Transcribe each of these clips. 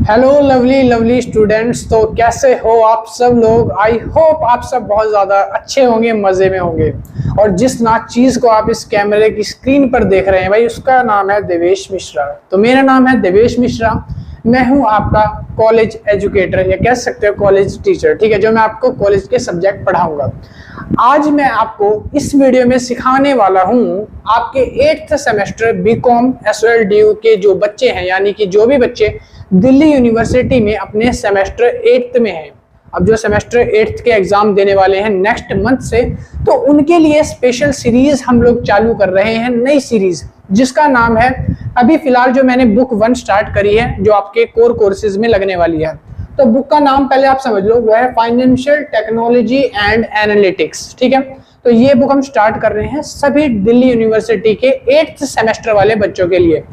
Hello lovely lovely students. तो कैसे हो आप सब लोग? आई होप आप सब बहुत ज़्यादा अच्छे होंगे, मज़े में होंगे। और जिस चीज़ को आप इस कैमरे की स्क्रीन पर देख रहे हैं भाई, उसका नाम है देवेश मिश्रा। तो मेरा नाम है देवेश मिश्रा। मैं हूं आपका कॉलेज एजुकेटर या कह सकते हो कॉलेज टीचर, ठीक है, जो मैं आपको कॉलेज के सब्जेक्ट पढ़ाऊंगा। आज मैं आपको इस वीडियो में सिखाने वाला हूं आपके 8th सेमेस्टर बीकॉम SOLDU के जो बच्चे हैं, यानी कि जो भी बच्चे दिल्ली यूनिवर्सिटी में अपने सेमेस्टर 8th में हैं, अब जो सेमेस्टर 8th के एग्जाम देने वाले हैं नेक्स्ट मंथ से, तो उनके लिए स्पेशल सीरीज हम लोग चालू कर रहे हैं, नई सीरीज जिसका नाम है, अभी फिलहाल जो मैंने बुक 1 स्टार्ट करी है जो आपके कोर कोर्सेज में लगने वाली है। तो बुक का नाम पहले आप समझ लो, वो है फाइनेंशियल टेक्नोलॉजी एंड एनालिटिक्स, ठीक है। तो ये बुक हम स्टार्ट कर रहे हैं सभी दिल्ली यूनिवर्सिटी के 8th सेमेस्टर वाले बच्चों के लिए।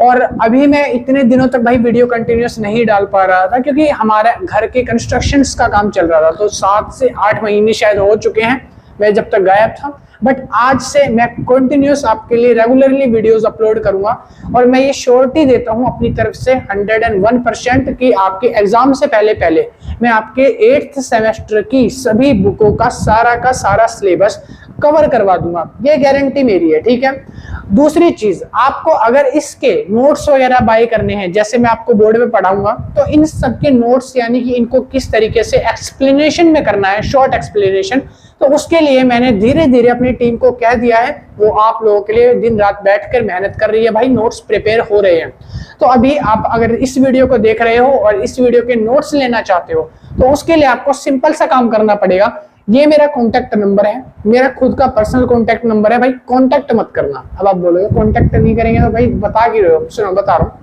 और अभी मैं इतने दिनों तक भाई वीडियो कंटिन्यूस नहीं डाल पा रहा था क्योंकि हमारे घर के कंस्ट्रक्शंस का काम चल रहा था। तो 7 से 8 महीने शायद हो चुके हैं मैं जब तक गायब था, बट आज से मैं कंटिन्यूस आपके लिए रेगुलरली वीडियोस अपलोड करूंगा। और मैं ये श्योरिटी देता हूं अपनी तरफ से 101% कि आपके एग्जाम से पहले मैं आपके 8th सेमेस्टर की सभी बुकों का सारा सिलेबस कवर करवा दूंगा, ये गारंटी मेरी है, ठीक है। दूसरी चीज, आपको अगर इसके नोट्स वगैरह बाय करने हैं, जैसे मैं आपको बोर्ड में पढ़ाऊंगा, तो इन सबके नोट्स यानी कि इनको किस तरीके से एक्सप्लेनेशन में करना है, शॉर्ट एक्सप्लेनेशन, तो उसके लिए मैंने धीरे धीरे अपनी टीम को कह दिया है, वो आप लोगों के लिए दिन रात बैठकर मेहनत कर रही है भाई, नोट्स प्रिपेयर हो रहे हैं। तो अभी आप अगर इस वीडियो को देख रहे हो और इस वीडियो के नोट्स लेना चाहते हो, तो उसके लिए आपको सिंपल सा काम करना पड़ेगा। ये मेरा कॉन्टैक्ट नंबर है, मेरा खुद का पर्सनल कॉन्टैक्ट नंबर है भाई, कॉन्टैक्ट मत करना। अब आप बोलोगे कॉन्टैक्ट नहीं करेंगे तो भाई बता क्यों रहे हो? सुनो, बता रहा हूँ।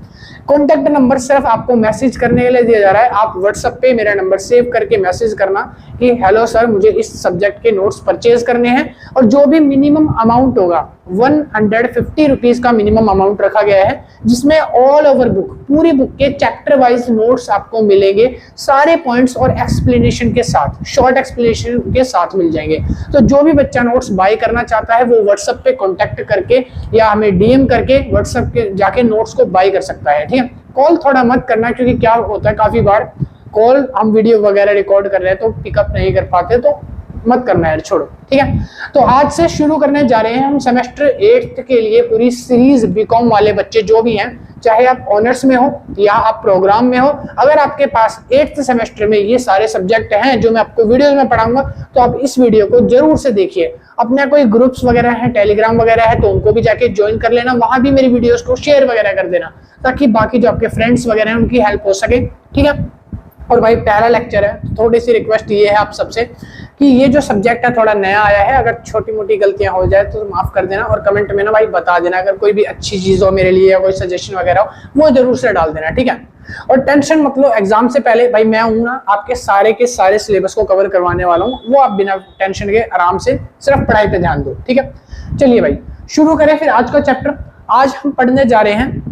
कॉन्टैक्ट नंबर सिर्फ आपको मैसेज करने के लिए दिया जा रहा है। आप व्हाट्सएप पे मेरा नंबर सेव करके मैसेज करना कि हेलो सर, मुझे इस सब्जेक्ट के नोट्स परचेज करने हैं, और जो भी मिनिमम अमाउंट होगा 150 रुपीज का मिनिमम अमाउंट रखा गया है, जिसमें ऑल ओवर बुक, पूरी बुक के चैप्टर वाइज नोट्स आपको मिलेंगे, सारे पॉइंट्स और एक्सप्लेनेशन के साथ, शॉर्ट एक्सप्लेनेशन के साथ मिल जाएंगे। तो जो भी बच्चा नोट्स बाय करना चाहता है वो व्हाट्सएप पे कॉन्टैक्ट करके या हमें डीएम करके व्हाट्सएप के जाके नोट्स को बाय कर सकता है, ठीक है। कॉल थोड़ा मत करना, क्योंकि क्या होता है काफी बार कॉल हम वीडियो वगैरह रिकॉर्ड कर रहे हैं तो पिकअप नहीं कर पाते, तो मत करना यार, छोड़ो, ठीक है। तो आज से शुरू करने जा रहे हैं हम सेमेस्टर 8th के लिए पूरी सीरीज। बीकॉम वाले बच्चे जो भी हैं, चाहे आप ऑनर्स में हो या आप प्रोग्राम में हो, अगर आपके पास 8th सेमेस्टर में ये सारे सब्जेक्ट हैं जो मैं आपको वीडियो में पढ़ाऊंगा, तो आप इस वीडियो को जरूर से देखिए। अपने कोई ग्रुप्स वगैरह हैं, टेलीग्राम वगैरह है, तो उनको भी जाके ज्वाइन कर लेना, वहां भी मेरी वीडियोस को शेयर वगैरह कर देना, ताकि बाकी जो आपके फ्रेंड्स वगैरह हैं उनकी हेल्प हो सके, ठीक है। और भाई पहला लेक्चर है, तो थोड़ी सी रिक्वेस्ट ये है आप सबसे कि ये जो सब्जेक्ट है थोड़ा नया आया है, अगर छोटी मोटी गलतियां हो जाए तो माफ कर देना, और कमेंट में ना भाई बता देना, अगर कोई भी अच्छी चीज हो मेरे लिए या कोई सजेशन वगैरह हो वो जरूर से डाल देना, ठीक है। और टेंशन मत लो, एग्जाम से पहले भाई मैं हूं ना, आपके सारे के सारे सिलेबस को कवर करवाने वाला हूँ, वो आप बिना टेंशन के आराम से सिर्फ पढ़ाई पे ध्यान दो, ठीक है। चलिए भाई शुरू करें फिर आज का चैप्टर। आज हम पढ़ने जा रहे हैं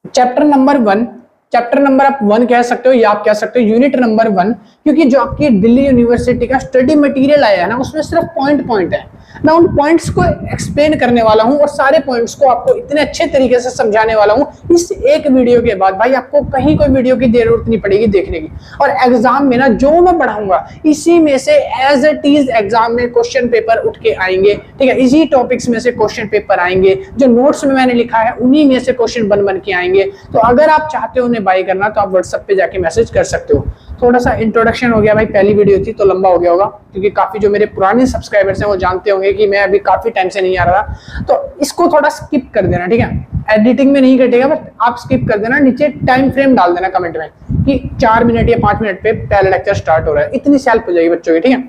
चैप्टर नंबर 1। चैप्टर नंबर आप 1 कह सकते हो या आप कह सकते हो यूनिट नंबर 1, क्योंकि जो आपकी दिल्ली यूनिवर्सिटी का स्टडी मटेरियल आया है ना, उसमें सिर्फ पॉइंट है। मैं उन पॉइंट्स को एक्सप्लेन करने वाला हूं और सारे पॉइंट्स को आपको इतने अच्छे तरीके से समझाने वाला हूं इस एक वीडियो के बाद। भाई आपको कहीं कोई वीडियो की जरूरत नहीं पड़ेगी देखने की, और एग्जाम में ना जो मैं पढ़ाऊंगा इसी में से एज इट इज एग्जाम में क्वेश्चन पेपर उठ के आएंगे, ठीक है। इसी टॉपिक्स में से क्वेश्चन पेपर आएंगे, जो नोट्स में मैंने लिखा है उन्हीं में से क्वेश्चन बन के आएंगे। तो अगर आप चाहते हो उन्हें बाय करना, तो आप व्हाट्सएप पे जाके मैसेज कर सकते हो। थोड़ा सा इंट्रोडक्शन हो गया भाई, पहली वीडियो थी तो लंबा हो गया होगा, क्योंकि काफी जो मेरे पुराने सब्सक्राइबर्स हैं वो जानते होंगे कि मैं अभी काफी टाइम से नहीं आ रहा, तो इसको थोड़ा स्किप कर देना, ठीक है। एडिटिंग में नहीं कटेगा, बट आप स्किप कर देना, नीचे टाइम फ्रेम डाल देना कमेंट में कि 4 मिनट या 5 मिनट पे पहला लेक्चर स्टार्ट हो रहा है, इतनी सी हेल्प हो जाएगी बच्चों की, ठीक है।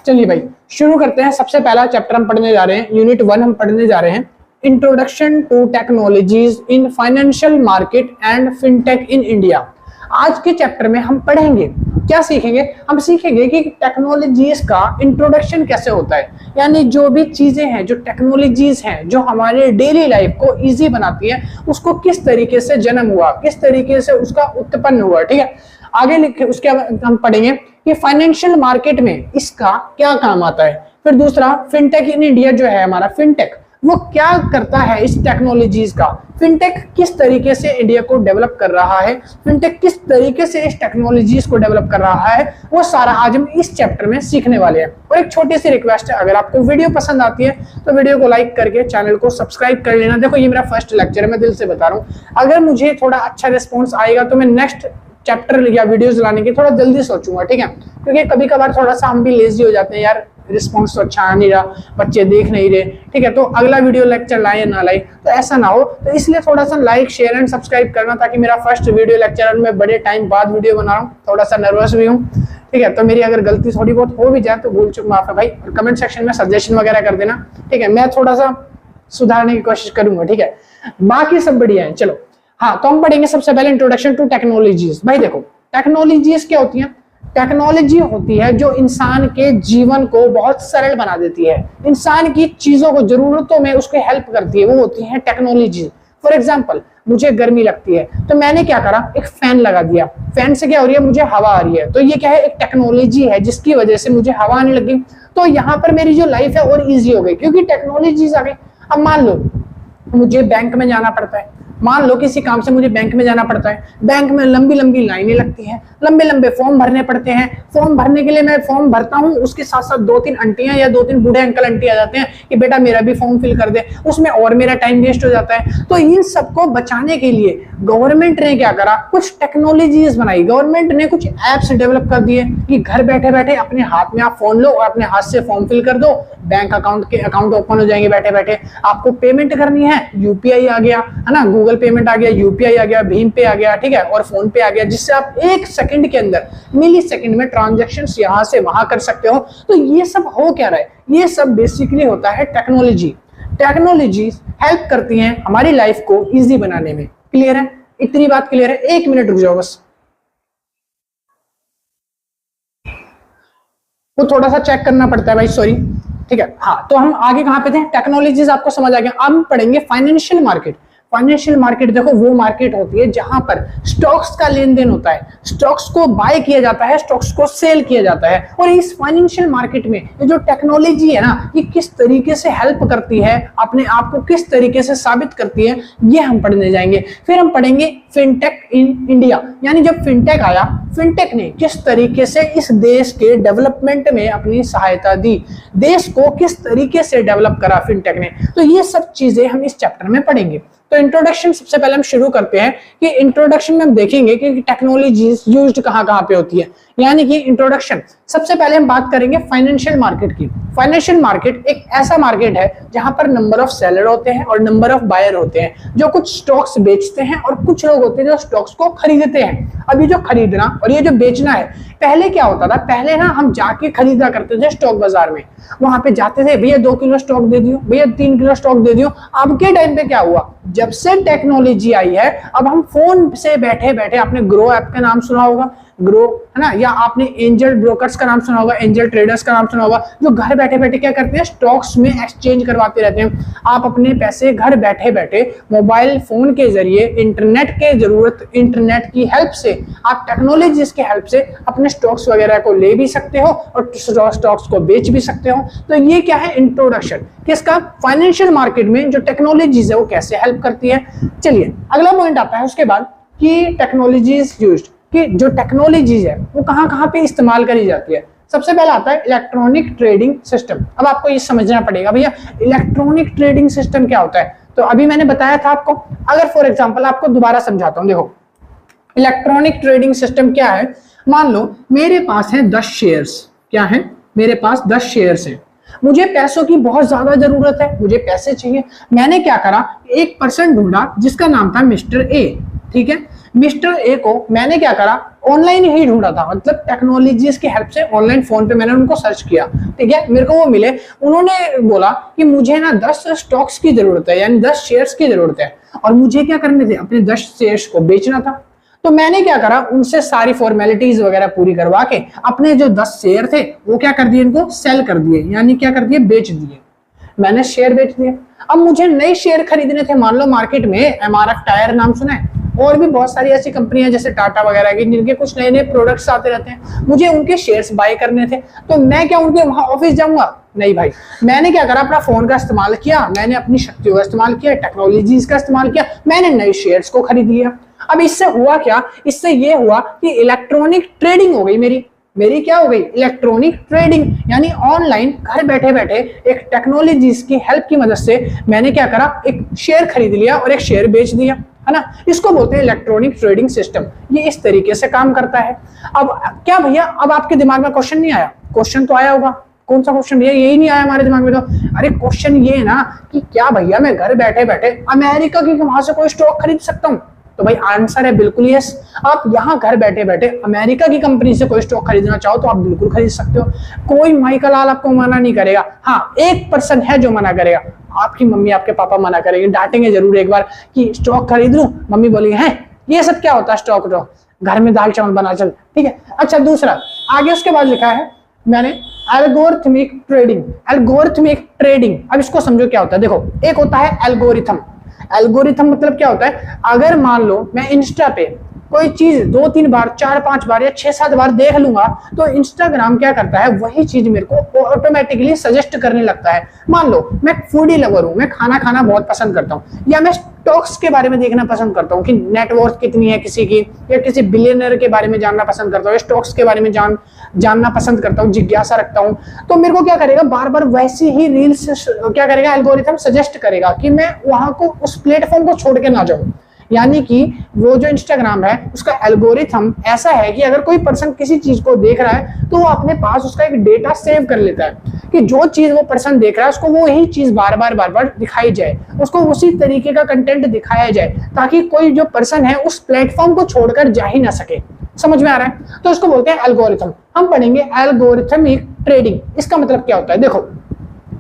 चलिए भाई शुरू करते हैं। सबसे पहला चैप्टर हम पढ़ने जा रहे हैं, यूनिट 1 हम पढ़ने जा रहे हैं, introduction to technologies in financial market and fintech in India. आज के चैप्टर में हम पढ़ेंगे, क्या सीखेंगे? हम सीखेंगे कि टेक्नोलॉजीज का इंट्रोडक्शन कैसे होता है, यानी जो भी चीजें हैं, जो टेक्नोलॉजीज हैं जो हमारे डेली लाइफ को इजी बनाती है, उसको किस तरीके से जन्म हुआ, किस तरीके से उसका उत्पन्न हुआ, ठीक है। आगे लिखे उसके हम पढ़ेंगे कि फाइनेंशियल मार्केट में इसका क्या काम आता है। फिर दूसरा, फिनटेक इन इंडिया जो है हमारा, फिनटेक वो क्या करता है इस टेक्नोलॉजीज का, फिनटेक किस तरीके से इंडिया को डेवलप कर रहा है, फिनटेक किस तरीके से इस टेक्नोलॉजीज को डेवलप कर रहा है, वो सारा आज हम इस चैप्टर में सीखने वाले हैं। और एक छोटी सी रिक्वेस्ट है, अगर आपको वीडियो पसंद आती है तो वीडियो को लाइक करके चैनल को सब्सक्राइब कर लेना। देखो ये मेरा फर्स्ट लेक्चर है, मैं दिल से बता रहा हूँ, अगर मुझे थोड़ा अच्छा रिस्पॉन्स आएगा तो मैं नेक्स्ट चैप्टर या वीडियोस लाने की थोड़ा जल्दी सोचूंगा, ठीक है, क्योंकि कभी कभार थोड़ा सा हम भी लेजी हो जाते हैं यार, रिस्पॉन्स तो अच्छा आ नहीं रहा, बच्चे देख नहीं रहे, ठीक है, तो अगला वीडियो लेक्चर लाए या ना लाए तो ऐसा ना हो, तो इसलिए थोड़ा सा लाइक शेयर एंड सब्सक्राइब करना, ताकि मेरा फर्स्ट वीडियो लेक्चर मैं बड़े टाइम बाद वीडियो बना रहा हूँ, थोड़ा सा नर्वस भी हूँ, ठीक है, तो मेरी अगर गलती थोड़ी बहुत हो भी जाए तो भूल चूक माफ है भाई, और कमेंट सेक्शन में सजेशन वगैरह कर देना, ठीक है, मैं थोड़ा सा सुधारने की कोशिश करूंगा, ठीक है, बाकी सब बढ़िया है। चलो हाँ, तो हम पढ़ेंगे सबसे पहले इंट्रोडक्शन टू टेक्नोलॉजीज। भाई देखो टेक्नोलॉजीज क्या होती हैं, टेक्नोलॉजी होती है जो इंसान के जीवन को बहुत सरल बना देती है, इंसान की चीजों को, जरूरतों में उसकी हेल्प करती है, वो होती है टेक्नोलॉजी। फॉर एग्जाम्पल मुझे गर्मी लगती है तो मैंने क्या करा, एक फैन लगा दिया, फैन से क्या हो रही है, मुझे हवा आ रही है, तो ये क्या है, एक टेक्नोलॉजी है जिसकी वजह से मुझे हवा आने लगी, तो यहाँ पर मेरी जो लाइफ है और ईजी हो गई क्योंकि टेक्नोलॉजीज आ गई। अब मान लो मुझे बैंक में जाना पड़ता है, मान लो किसी काम से मुझे बैंक में जाना पड़ता है, बैंक में लंबी लंबी लाइनें लगती हैं, लंबे लंबे फॉर्म भरने पड़ते हैं, फॉर्म भरने के लिए मैं फॉर्म भरता हूं, उसके साथ साथ 2-3 आंटियां या 2-3 बूढ़े अंकल आंटी आ जाते हैं कि बेटा मेरा भी फॉर्म फिल कर दे, उसमें और मेरा टाइम वेस्ट हो जाता है। तो इन सबको बचाने के लिए गवर्नमेंट ने क्या करा, कुछ टेक्नोलॉजीज बनाई, गवर्नमेंट ने कुछ एप्स डेवलप कर दिए कि घर बैठे बैठे अपने हाथ में आप फोन लो और अपने हाथ से फॉर्म फिल कर दो, बैंक अकाउंट ओपन हो जाएंगे बैठे बैठे। आपको पेमेंट करनी है, यूपीआई आ गया है ना, गूगल पेमेंट आ गया, यूपीआई आ गया, भीम पे आ गया, ठीक है, और फोन पे आ गया, जिससे आप 1 सेकंड के अंदर, मिली सेकंड में ट्रांजैक्शंस यहां से वहां कर सकते हो। तो ये सब हो क्या रहा है, ये सब बेसिकली होता है टेक्नोलॉजी। टेक्नोलॉजी हेल्प करती हैं हमारी लाइफ को इजी बनाने में। क्लियर है, इतनी बात क्लियर है? 1 मिनट रुक जाओ बस, वो थोड़ा सा चेक करना पड़ता है भाई, सॉरी, ठीक है। हाँ, तो हम आगे कहां पे थे, टेक्नोलॉजीज आपको समझ आ गया। अब हम पढ़ेंगे फाइनेंशियल मार्केट। फाइनेंशियल मार्केट देखो वो मार्केट होती है जहां पर स्टॉक्स का लेन देन होता है, स्टॉक्स को बाय किया जाता है, स्टॉक्स को सेल किया जाता है। और इस फाइनेंशियल मार्केट में ये जो टेक्नोलॉजी है ना, ये किस तरीके से हेल्प करती है, अपने आप को किस तरीके से साबित करती है, ये हम पढ़ने जाएंगे। फिर हम पढ़ेंगे फिनटेक इन इंडिया, यानी जब फिनटेक आया, फिनटेक ने किस तरीके से इस देश के डेवलपमेंट में अपनी सहायता दी, देश को किस तरीके से डेवलप करा फिनटेक ने। तो ये सब चीजें हम इस चैप्टर में पढ़ेंगे। तो इंट्रोडक्शन सबसे पहले हम शुरू करते हैं कि इंट्रोडक्शन में हम देखेंगे कि टेक्नोलॉजीज यूज्ड कहां पे होती है, यानी कि इंट्रोडक्शन। सबसे पहले हम बात करेंगे फाइनेंशियल मार्केट की। फाइनेंशियल मार्केट एक ऐसा मार्केट है जहां पर नंबर ऑफ सेलर होते हैं और नंबर ऑफ बायर होते हैं, जो कुछ स्टॉक्स बेचते हैं और कुछ लोग होते हैं जो स्टॉक्स को खरीदते हैं। अब ये जो खरीदना और ये जो बेचना है, पहले क्या होता था, पहले ना हम जाके खरीदा करते थे स्टॉक बाजार में, वहां पे जाते थे, भैया 2 किलो स्टॉक दे दियो, भैया 3 किलो स्टॉक दे दियो। अब के टाइम पे क्या हुआ, जब से टेक्नोलॉजी आई है, अब हम फोन से बैठे बैठे, आपने ग्रो ऐप का नाम सुना होगा, ग्रो है ना, या आपने एंजल ब्रोकर्स का नाम सुना होगा, एंजल ट्रेडर्स का नाम सुना होगा, जो घर बैठे बैठे क्या करते हैं, स्टॉक्स में एक्सचेंज करवाते रहते हैं। आप अपने पैसे घर बैठे बैठे मोबाइल फोन के जरिए, इंटरनेट के जरूरत, इंटरनेट की हेल्प से, आप टेक्नोलॉजी की हेल्प से अपने स्टॉक्स वगैरह को ले भी सकते हो और स्टॉक्स को बेच भी सकते हो। तो ये क्या है, इंट्रोडक्शन किसका, फाइनेंशियल मार्केट में जो टेक्नोलॉजीज है वो कैसे हेल्प करती है। चलिए अगला पॉइंट आता है उसके बाद कि टेक्नोलॉजीज यूज्ड, कि जो टेक्नोलॉजीज है वो कहां पे इस्तेमाल करी जाती है। सबसे पहला आता है इलेक्ट्रॉनिक ट्रेडिंग सिस्टम। अब आपको ये समझना पड़ेगा भैया इलेक्ट्रॉनिक ट्रेडिंग सिस्टम क्या होता है। तो अभी मैंने बताया था आपको, अगर फॉर एग्जांपल आपको दोबारा समझाता हूं। देखो इलेक्ट्रॉनिक ट्रेडिंग सिस्टम क्या है, मान लो मेरे पास है 10 शेयर्स, क्या है, मेरे पास 10 शेयर्स है, मुझे पैसों की बहुत ज्यादा जरूरत है, मुझे पैसे चाहिए। मैंने क्या करा, एक पर्सन ढूंढा जिसका नाम था मिस्टर ए, ठीक है। मिस्टर ए को मैंने क्या करा, ऑनलाइन ही ढूंढा था, मतलब टेक्नोलॉजीज की हेल्प से ऑनलाइन फोन पे मैंने उनको सर्च किया, ठीक है, मेरे को वो मिले। उन्होंने बोला कि मुझे ना 10 स्टॉक्स की जरूरत है, यानी 10 शेयर्स की जरूरत है, और मुझे क्या करने थे, अपने 10 शेयर्स को बेचना था। तो मैंने क्या करा, उनसे सारी फॉर्मेलिटीज वगैरह पूरी करवा के अपने जो 10 शेयर थे वो क्या कर दिए, इनको सेल कर दिए, यानी क्या कर दिए, बेच दिए। मैंने शेयर बेच दिए। अब मुझे नए शेयर खरीदने थे, मान लो मार्केट में एमआरएफ टायर नाम सुना है, और भी बहुत सारी ऐसी कंपनियां जैसे टाटा वगैरह की, जिनके कुछ नए नए प्रोडक्ट्स आते रहते हैं, मुझे उनके शेयर्स बाय करने थे। तो मैं क्या उनके वहां ऑफिस जाऊंगा? नहीं भाई, मैंने क्या करा, अपना फोन का इस्तेमाल किया, मैंने अपनी शक्तियों का इस्तेमाल किया, टेक्नोलॉजीज का इस्तेमाल किया, मैंने नए शेयर्स को खरीद लिया। अब इससे हुआ क्या, इससे ये हुआ कि इलेक्ट्रॉनिक ट्रेडिंग हो गई मेरी क्या हो गई, इलेक्ट्रॉनिक ट्रेडिंग, यानी ऑनलाइन घर बैठे बैठे एक टेक्नोलॉजीज की हेल्प की मदद से मैंने क्या करा, एक शेयर खरीद लिया और एक शेयर बेच दिया, है ना। इसको बोलते हैं इलेक्ट्रॉनिक ट्रेडिंग सिस्टम। ये इस तरीके से काम करता है। अब क्या भैया, अब आपके दिमाग में क्वेश्चन नहीं आया? क्वेश्चन तो आया होगा। कौन सा क्वेश्चन भैया? यही नहीं आया हमारे दिमाग में तो। अरे क्वेश्चन ये है ना कि क्या भैया मैं घर बैठे बैठे अमेरिका की वहां से कोई स्टॉक खरीद सकता हूँ? तो भाई आंसर है बिल्कुल यस। आप यहाँ घर बैठे बैठे अमेरिका की कंपनी से कोई स्टॉक खरीदना चाहो तो आप बिल्कुल खरीद सकते हो। कोई माइकल लाल आपको मना नहीं करेगा। हाँ, 1% है जो मना करेगा, आपकी मम्मी आपके पापा मना करेंगे, डांटेंगे जरूर एक बार कि स्टॉक खरीद लूं। मम्मी बोलेगी है ये सब क्या होता है स्टॉक, तो घर में दाल चावल बना चल, ठीक है। अच्छा, दूसरा आगे उसके बाद लिखा है मैंने एल्गोरिथमिक ट्रेडिंग। अब इसको समझो क्या होता है। देखो, एक होता है एल्गोरिथम। एल्गोरिथम मतलब क्या होता है, अगर मान लो मैं इंस्टा पे कोई चीज 2-3 बार 4-5 बार या 6-7 बार देख लूंगा तो इंस्टाग्राम क्या करता है, वही चीज मेरे को ऑटोमेटिकली सजेस्ट करने लगता है। मान लो मैं फूडी लवर हूं, मैं खाना खाना बहुत पसंद करता हूं, या मैं स्टॉक्स के बारे में देखना पसंद करता हूं कि नेटवर्थ कितनी है किसी की, या किसी बिलियनर के बारे में जानना पसंद करता हूं, स्टॉक्स के बारे में जानना पसंद करता हूं, जिज्ञासा रखता हूं, तो मेरे को क्या करेगा, बार बार वैसी ही रील्स क्या करेगा, एल्गोरिथम सजेस्ट करेगा कि मैं वहां को उस प्लेटफॉर्म को छोड़ के ना जाऊं। यानी कि वो जो इंस्टाग्राम है उसका एल्गोरिथम ऐसा है कि अगर कोई पर्सन किसी चीज को देख रहा है तो वो अपने पास उसका एक डेटा सेव कर लेता है कि जो चीज वो पर्सन देख रहा है उसको वो यही चीज बार बार दिखाई जाए, उसको उसी तरीके का कंटेंट दिखाया जाए, ताकि कोई जो पर्सन है उस प्लेटफॉर्म को छोड़कर जा ही ना सके। समझ में आ रहा है? तो इसको बोलते हैं एल्गोरिथम। हम पढ़ेंगे एल्गोरिथमिक ट्रेडिंग। इसका मतलब क्या होता है? देखो,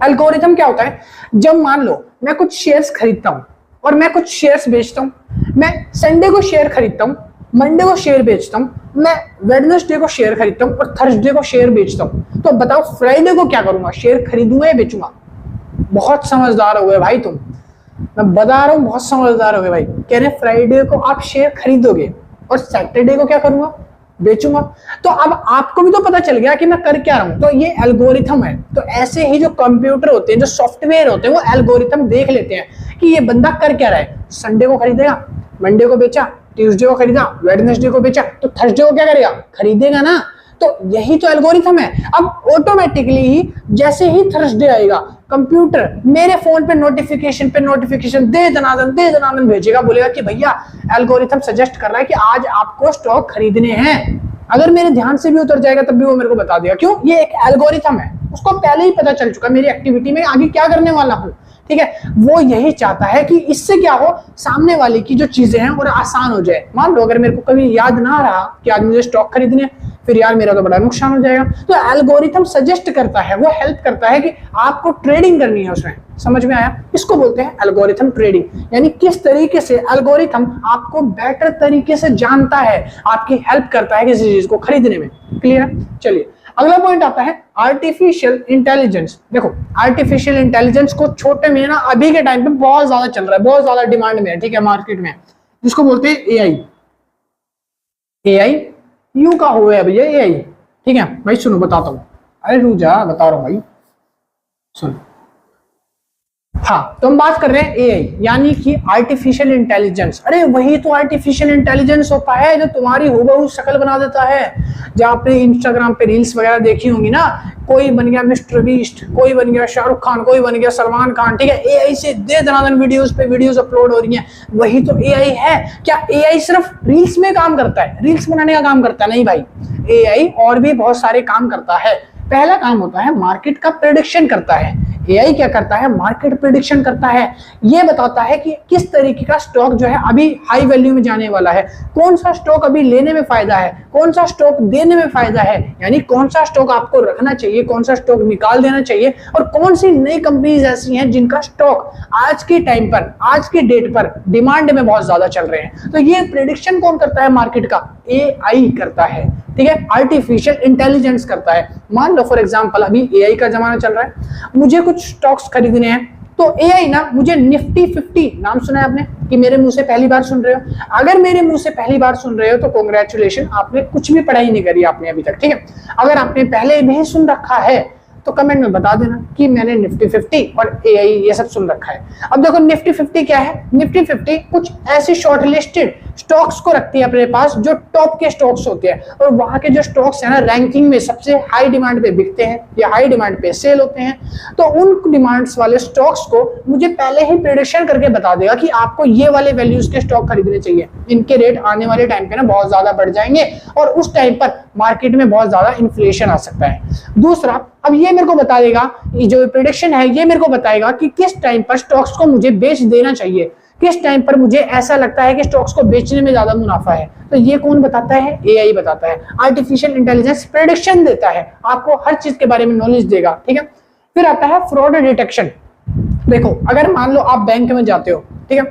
एल्गोरिथम क्या होता है, जब मान लो मैं कुछ शेयर्स खरीदता हूं और मैं कुछ शेयर्स बेचता हूं, मैं संडे को शेयर खरीदता हूं, मंडे को शेयर बेचता हूं, मैं वेडनेसडे को शेयर खरीदता हूं और थर्सडे को शेयर बेचता हूं। तो बताओ फ्राइडे को क्या करूंगा, शेयर खरीदूंगा या बेचूंगा? बहुत समझदार हो गए भाई तुम, मैं बता रहा हूं, बहुत समझदार हो गए भाई। कह रहे फ्राइडे को आप शेयर खरीदोगे और सैटरडे को क्या करूंगा, बेचूंगा। तो अब आपको भी तो पता चल गया कि मैं कर क्या रहा हूं। तो ये एल्गोरिथम है। तो ऐसे ही जो कंप्यूटर होते हैं, जो सॉफ्टवेयर होते हैं, वो एल्गोरिथम देख लेते हैं कि ये बंदा कर क्या रहा है। संडे को खरीदेगा, मंडे को बेचा, ट्यूसडे को खरीदा, वेडनेसडे को बेचा, तो थर्सडे को क्या करेगा, खरीदेगा ना। तो यही तो एल्गोरिथम है। अब ऑटोमेटिकली ही जैसे ही थर्सडे आएगा, कंप्यूटर मेरे फोन पे नोटिफिकेशन दे दनादन भेजेगा, बोलेगा कि भैया एल्गोरिथम सजेस्ट कर रहा है कि आज आपको स्टॉक खरीदने हैं। अगर मेरे ध्यान से भी उतर जाएगा तब भी वो मेरे को बता देगा। क्यों? ये एक एल्गोरिथम है, उसको पहले ही पता चल चुका मेरी एक्टिविटी में आगे क्या करने वाला हूं। ठीक है, वो यही चाहता है कि इससे क्या हो, सामने वाले की जो चीजें हैं वो आसान हो जाए। मान लो अगर मेरे को कभी याद ना रहा कि आज मुझे स्टॉक खरीदने, फिर यार मेरा तो बड़ा नुकसान हो जाएगा। तो एल्गोरिथम सजेस्ट करता है, वो हेल्प करता है कि आपको ट्रेडिंग करनी है उसमें। समझ में आया? इसको बोलते हैं एल्गोरिथम ट्रेडिंग। यानी किस तरीके से एल्गोरिथम आपको बेटर तरीके से जानता है, आपकी हेल्प करता है किसी चीज को खरीदने में। क्लियर है? चलिए अगला पॉइंट आता है आर्टिफिशियल इंटेलिजेंस। देखो, आर्टिफिशियल इंटेलिजेंस को छोटे में ना अभी के टाइम पे बहुत ज्यादा चल रहा है, बहुत ज्यादा डिमांड में है, ठीक है, मार्केट में, जिसको बोलते हैं एआई। एआई यू का हुआ है भैया, एआई। ठीक है भाई, सुनो बताता हूं। अरे रुक जा, बता रहा हूं भाई, सुनो। हाँ, तो हम बात कर रहे हैं एआई, यानी कि आर्टिफिशियल इंटेलिजेंस। अरे वही तो आर्टिफिशियल इंटेलिजेंस होता है जो तुम्हारी हूबहू शक्ल बना देता है। जब आपने इंस्टाग्राम पे रील्स वगैरह देखी होंगी ना, कोई बन गया मिस्टर बीस्ट, कोई बन गया शाहरुख खान, कोई बन गया सलमान खान, ठीक है, एआई से दे दनादन वीडियोस पे वीडियोस अपलोड हो रही हैं। वही तो एआई है। क्या एआई सिर्फ रील्स में काम करता है, रील्स बनाने का काम करता है? नहीं भाई, एआई और भी बहुत सारे काम करता है। पहला काम होता है मार्केट का प्रेडिक्शन करता है। एआई क्या करता है, मार्केट प्रेडिक्शन करता है। ये बताता है कि किस तरीके का स्टॉक जो है अभी हाई वैल्यू में जाने वाला है, कौन सा स्टॉक अभी लेने में फायदा है, कौन सा स्टॉक देने में फायदा है, यानी कौन सा स्टॉक आपको रखना चाहिए, कौन सा स्टॉक निकाल देना चाहिए, और कौन सी नई कंपनीज ऐसी हैं जिनका स्टॉक आज के टाइम पर, आज के डेट पर डिमांड में बहुत ज्यादा चल रहे हैं। तो ये प्रेडिक्शन कौन करता है मार्केट का? एआई करता है। ठीक है, आर्टिफिशियल इंटेलिजेंस करता है। मान लो फॉर एग्जांपल अभी एआई का जमाना चल रहा है, मुझे कुछ स्टॉक्स खरीदने हैं, तो AI ना मुझे निफ्टी 50 नाम सुना है आपने कि मेरे मुंह से पहली बार सुन रहे हो? अगर मेरे मुंह से पहली बार सुन रहे हो तो कॉन्ग्रेचुलेशन, आपने कुछ भी पढ़ाई नहीं करी आपने अभी तक, ठीक है। अगर आपने पहले भी सुन रखा है तो कमेंट में बता देना कि मैंने निफ्टी 50 और AI ये सब सुन रखा है। अब देखो निफ्टी 50 क्या है? निफ्टी 50 कुछ ऐसी शॉर्ट लिस्टेड स्टॉक्स को रखती है अपने पास जो टॉप के स्टॉक्स होते हैं, और वहां के जो स्टॉक्स है ना रैंकिंग में सबसे हाई डिमांड पे बिकते हैं या हाई डिमांड पे सेल होते हैं। तो उन डिमांड्स वाले स्टॉक्स को मुझे पहले ही प्रेडिक्शन करके बता देगा कि आपको ये वाले वैल्यूज के स्टॉक खरीदने चाहिए, इनके रेट आने वाले टाइम पे ना बहुत ज्यादा बढ़ जाएंगे और उस टाइम पर मार्केट में बहुत ज्यादा इन्फ्लेशन आ सकता है। दूसरा, अब ये मेरे को बता देगा, ये जो प्रेडिक्शन है ये मेरे को बताएगा कि किस टाइम पर स्टॉक्स को मुझे बेच देना चाहिए, किस टाइम पर मुझे ऐसा लगता है कि स्टॉक्स को बेचने में ज्यादा मुनाफा है। तो ये कौन बताता है? AI बताता है। आर्टिफिशियल इंटेलिजेंस प्रेडिक्शन देता है, आपको हर चीज के बारे में नॉलेज देगा, ठीक है। फिर आता है फ्रॉड डिटेक्शन। देखो अगर मान लो आप बैंक में जाते हो, ठीक है,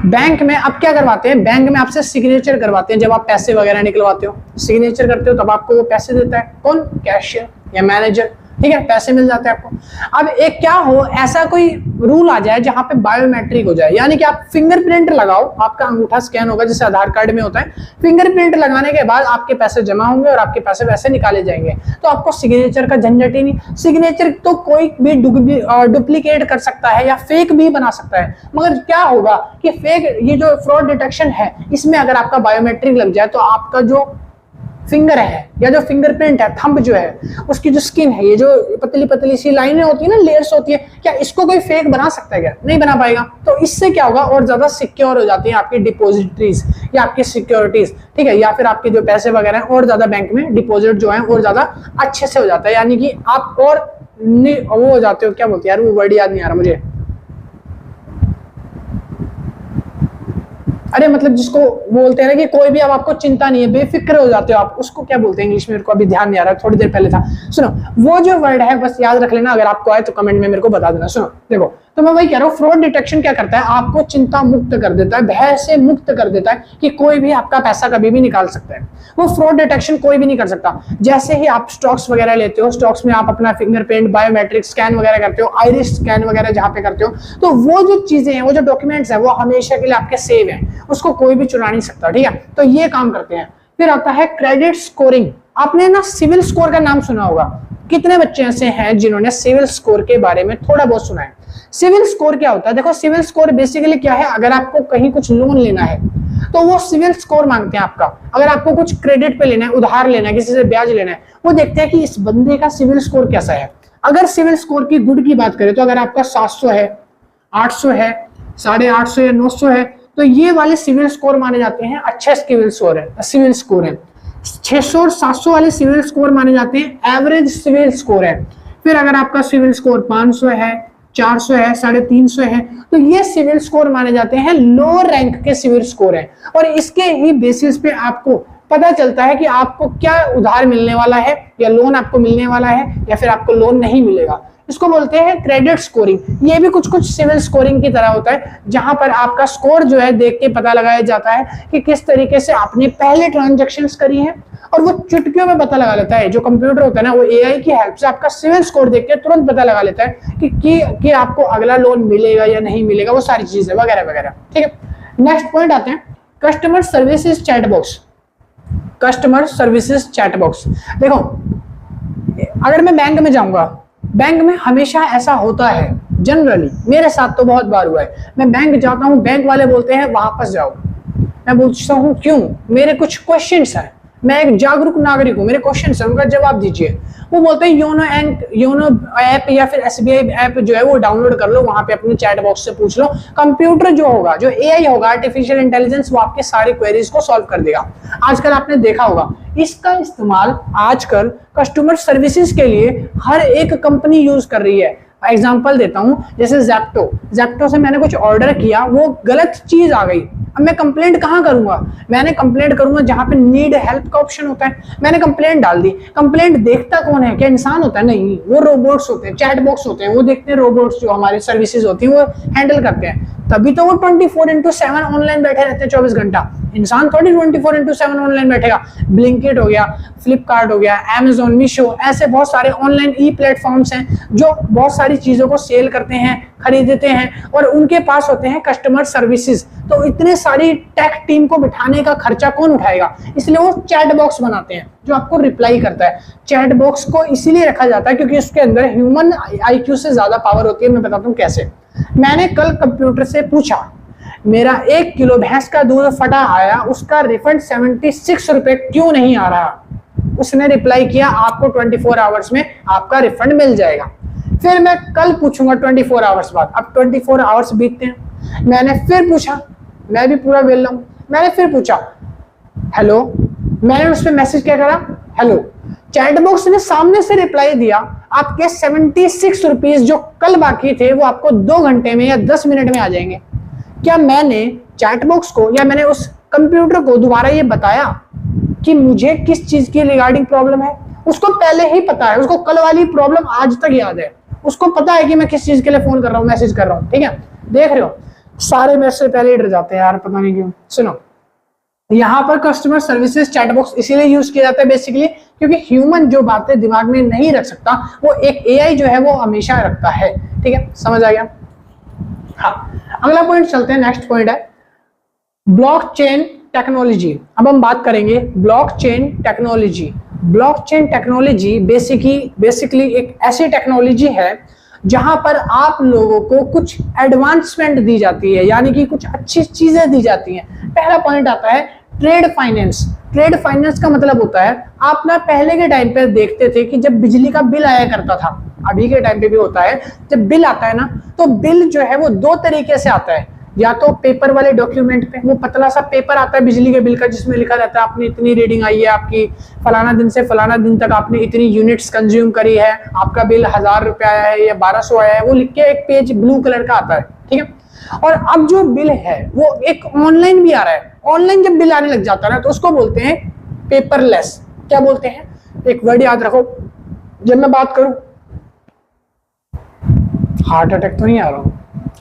बैंक में आप क्या करवाते हैं? बैंक में आपसे सिग्नेचर करवाते हैं। जब आप पैसे वगैरह निकलवाते हो, सिग्नेचर करते हो, तब आपको वो पैसे देता है कौन? कैशियर या मैनेजर, ठीक है, पैसे मिल जाते हैं आपको। अब एक क्या हो, ऐसा कोई रूल आ जाए जहां पे बायोमेट्रिक हो जाए, यानी कि आप फिंगरप्रिंट लगाओ, आपका अंगूठा स्कैन होगा जैसे आधार कार्ड में होता है, फिंगरप्रिंट लगाने के बाद आपके पैसे जमा होंगे और आपके पैसे वैसे निकाले जाएंगे। तो आपको सिग्नेचर का झंझट ही नहीं। सिग्नेचर तो कोई भी डुप्लीकेट कर सकता है या फेक भी बना सकता है, मगर क्या होगा कि फेक, ये जो फ्रॉड डिटेक्शन है इसमें अगर आपका बायोमेट्रिक लग जाए तो आपका जो फिंगर है या जो फिंगरप्रिंट है, थंब जो है, उसकी जो स्किन है, ये जो पतली पतली सी लाइनें होती है ना, लेयर्स होती है, क्या इसको कोई फेक बना सकता है? क्या नहीं बना पाएगा। तो इससे क्या होगा, और ज्यादा सिक्योर हो जाती है आपकी डिपॉजिटरीज या आपकी सिक्योरिटीज, ठीक है, या फिर आपके जो पैसे वगैरह हैं और ज्यादा बैंक में डिपॉजिट जो है और ज्यादा अच्छे से हो जाता है, यानी कि आप और वो हो जाते हो, क्या बोलते हैं यार, वो वर्ड याद नहीं आ रहा मुझे, अरे मतलब जिसको बोलते हैं ना कि कोई भी अब आपको चिंता नहीं है, बेफिक्र हो जाते हो आप, उसको क्या बोलते हैं इंग्लिश में? मेरे को अभी ध्यान नहीं आ रहा, थोड़ी देर पहले था। सुनो, वो जो वर्ड है बस याद रख लेना, अगर आपको आए तो कमेंट में मेरे को बता देना। सुनो देखो, तो मैं वही कह रहा हूँ, फ्रॉड डिटेक्शन क्या करता है? आपको चिंता मुक्त कर देता है, भय से मुक्त कर देता है कि कोई भी आपका पैसा कभी भी निकाल सकता है। वो फ्रॉड डिटेक्शन कोई भी नहीं कर सकता। जैसे ही आप स्टॉक्स वगैरह लेते हो, स्टॉक्स में आप अपना फिंगरप्रिंट, बायोमेट्रिक स्कैन वगैरह करते हो, आइरिस स्कैन वगैरह जहां पे करते हो, तो वो जो चीजें हैं, वो जो डॉक्यूमेंट्स है, वो हमेशा के लिए आपके सेव है, उसको कोई भी चुरा नहीं सकता, ठीक है। तो ये काम करते हैं। फिर आता है क्रेडिट स्कोरिंग। आपने ना सिविल स्कोर का नाम सुना होगा, कितने बच्चे ऐसे हैं जिन्होंने सिविल स्कोर के बारे में थोड़ा बहुत सुना है? सिविल स्कोर क्या होता है? देखो सिविल स्कोर बेसिकली क्या है, अगर आपको कहीं कुछ लोन लेना है तो वो सिविल स्कोर मांगते हैं आपका। अगर आपको कुछ क्रेडिट पे लेना है, उधार लेना है, किसी से ब्याज लेना है, वो देखते हैं कि इस बंदे का सिविल स्कोर कैसा है। अगर सिविल स्कोर की गुड की बात करें तो अगर आपका 700 है, 800 है, 850 या 900 है, तो ये वाले सिविल स्कोर माने जाते हैं अच्छे सिविल स्कोर है। 600 और 700 वाले सिविल स्कोर माने जाते हैं एवरेज सिविल स्कोर है। फिर अगर आपका सिविल स्कोर 500 है, 400 है, 350 है, तो ये सिविल स्कोर माने जाते हैं लो रैंक के सिविल स्कोर है। और इसके ही बेसिस पे आपको पता चलता है कि आपको क्या उधार मिलने वाला है, या लोन आपको मिलने वाला है, या फिर आपको लोन नहीं मिलेगा। इसको बोलते हैं क्रेडिट स्कोरिंग। ये भी कुछ कुछ सिविल स्कोरिंग की तरह होता है, जहां पर आपका स्कोर जो है देख के पता लगाया जाता है कि किस तरीके से आपने पहले ट्रांजैक्शंस करी हैं, और वो चुटकियों में पता लगा लेता है। जो कंप्यूटर होता है ना, वो AI की हेल्प से आपका सिविल स्कोर देख के तुरंत पता लगा लेता है कि आपको अगला लोन मिलेगा या नहीं मिलेगा, वो सारी चीजें वगैरह वगैरह, ठीक है। नेक्स्ट पॉइंट आते हैं customer services chat box. Customer services chat box, देखो अगर मैं बैंक में जाऊंगा, बैंक में हमेशा ऐसा होता है, जनरली मेरे साथ तो बहुत बार हुआ है, मैं बैंक जाता हूं, बैंक वाले बोलते हैं वापस जाओ। मैं पूछता हूं क्यों? मेरे कुछ क्वेश्चंस हैं, मैं एक जागरूक नागरिक हूं, मेरे क्वेश्चंस हैं, उनका जवाब दीजिए। वो बोलते हैं योनो ऐप या फिर SBI ऐप जो है वो डाउनलोड कर लो, वहां पे अपने चैट बॉक्स से पूछ लो। कंप्यूटर जो होगा, जो AI होगा, आर्टिफिशियल इंटेलिजेंस, वो आपके सारे क्वेरीज को सॉल्व कर देगा। आजकल आपने देखा होगा इसका इस्तेमाल आजकल कस्टमर सर्विसेज के लिए हर एक कंपनी यूज कर रही है। एग्जांपल देता हूं, जैसे ज़ेप्टो से मैंने कुछ ऑर्डर किया, वो गलत चीज आ गई। अब मैं कंप्लेंट कहां करूंगा? मैंने कंप्लेंट करूंगा जहां पे नीड हेल्प का ऑप्शन होता है। मैंने कंप्लेंट डाल दी, कंप्लेंट देखता कौन है? क्या इंसान होता है? नहीं, वो रोबोट्स होते हैं, चैट बॉक्स होते हैं, वो देखते हैं, रोबोट्स जो हमारी सर्विसेज होती है वो हैंडल करते हैं। तभी तो वो 24/7 ऑनलाइन बैठे रहते हैं 24 घंटा। इंसान थोड़ी 24/7 ऑनलाइन बैठेगा। ब्लिंकिट हो गया, फ्लिपकार्ट हो गया, अमेजोन, मीशो, ऐसे बहुत सारे ऑनलाइन ई प्लेटफॉर्म्स हैं जो बहुत सारी चीजों को सेल करते हैं, खरीदते हैं, और उनके पास होते हैं कस्टमर सर्विसेज। तो इतने सारी टेक टीम को बिठाने का खर्चा कौन उठाएगा? इसलिए वो चैट बॉक्स बनाते हैं जो आपको रिप्लाई करता है। चैट बॉक्स को इसीलिए रखा जाता है क्योंकि उसके अंदर ह्यूमन IQ से ज्यादा पावर होती है। मैं बताता हूँ कैसे। मैंने कल कंप्यूटर से पूछा, मेरा 1 किलो भैंस का दूध फटा आया, उसका रिफंड 76 रुपए क्यों नहीं आ रहा? उसने रिप्लाई किया, आपको 24 आवर्स में आपका रिफंड मिल जाएगा। फिर मैं कल पूछूंगा 24 आवर्स बाद। अब 24 आवर्स बीतते हैं, मैंने फिर पूछा, मैं भी पूरा वेल हूं, मैंने फिर पूछा हेलो, मैंने उस पर मैसेज क्या करा, हेलो। चैट बॉक्स ने सामने से रिप्लाई दिया, आपके 76 रुपीज जो कल बाकी थे वो आपको 2 घंटे में या 10 मिनट में आ जाएंगे। क्या मैंने चैट बॉक्स को या मैंने उस कंप्यूटर को दोबारा ये बताया कि मुझे किस चीज की रिगार्डिंग प्रॉब्लम है? उसको पहले ही पता है, उसको कल वाली प्रॉब्लम आज तक याद है, उसको पता है कि मैं किस चीज के लिए फोन कर रहा हूँ, मैसेज कर रहा हूँ। ठीक है, देख रहे हो, सारे मेरे से पहले डर जाते हैं यार, पता नहीं क्यों। सुनो, यहाँ पर कस्टमर सर्विसेज चैट बॉक्स इसीलिए यूज किया जाता है बेसिकली क्योंकि ह्यूमन जो बातें दिमाग में नहीं रख सकता वो एक AI जो है वो हमेशा रखता है। ठीक है, समझ आ गया? हाँ, अगला पॉइंट चलते हैं। नेक्स्ट पॉइंट है ब्लॉकचेन टेक्नोलॉजी। अब हम बात करेंगे blockchain technology. Blockchain technology basically एक ऐसी टेक्नोलॉजी है जहां पर आप लोगों को कुछ एडवांसमेंट दी जाती है, यानी कि कुछ अच्छी चीजें दी जाती हैं। पहला पॉइंट आता है ट्रेड फाइनेंस। ट्रेड फाइनेंस का मतलब होता है, आप ना पहले के टाइम पे देखते थे कि जब बिजली का बिल आया करता था, अभी के टाइम पे भी होता है, जब बिल आता है ना तो बिल जो है वो 2 तरीके से आता है। या तो पेपर वाले डॉक्यूमेंट पे, वो पतला सा पेपर आता है बिजली के बिल का जिसमें लिखा रहता है आपने इतनी रीडिंग आई है, आपकी फलाना दिन से फलाना दिन तक आपने इतनी यूनिट्स कंज्यूम करी है, आपका बिल 1000 रुपया आया है या 1200 आया है, वो लिख के एक पेज ब्लू कलर का आता है। ठीक है, और अब जो बिल है वो एक ऑनलाइन भी आ रहा है। ऑनलाइन जब बिल आने लग जाता है ना तो उसको बोलते हैं पेपरलेस। क्या बोलते हैं? एक वर्ड याद रखो, जब मैं बात करूं, हार्ट अटैक तो नहीं आ रहा हूं,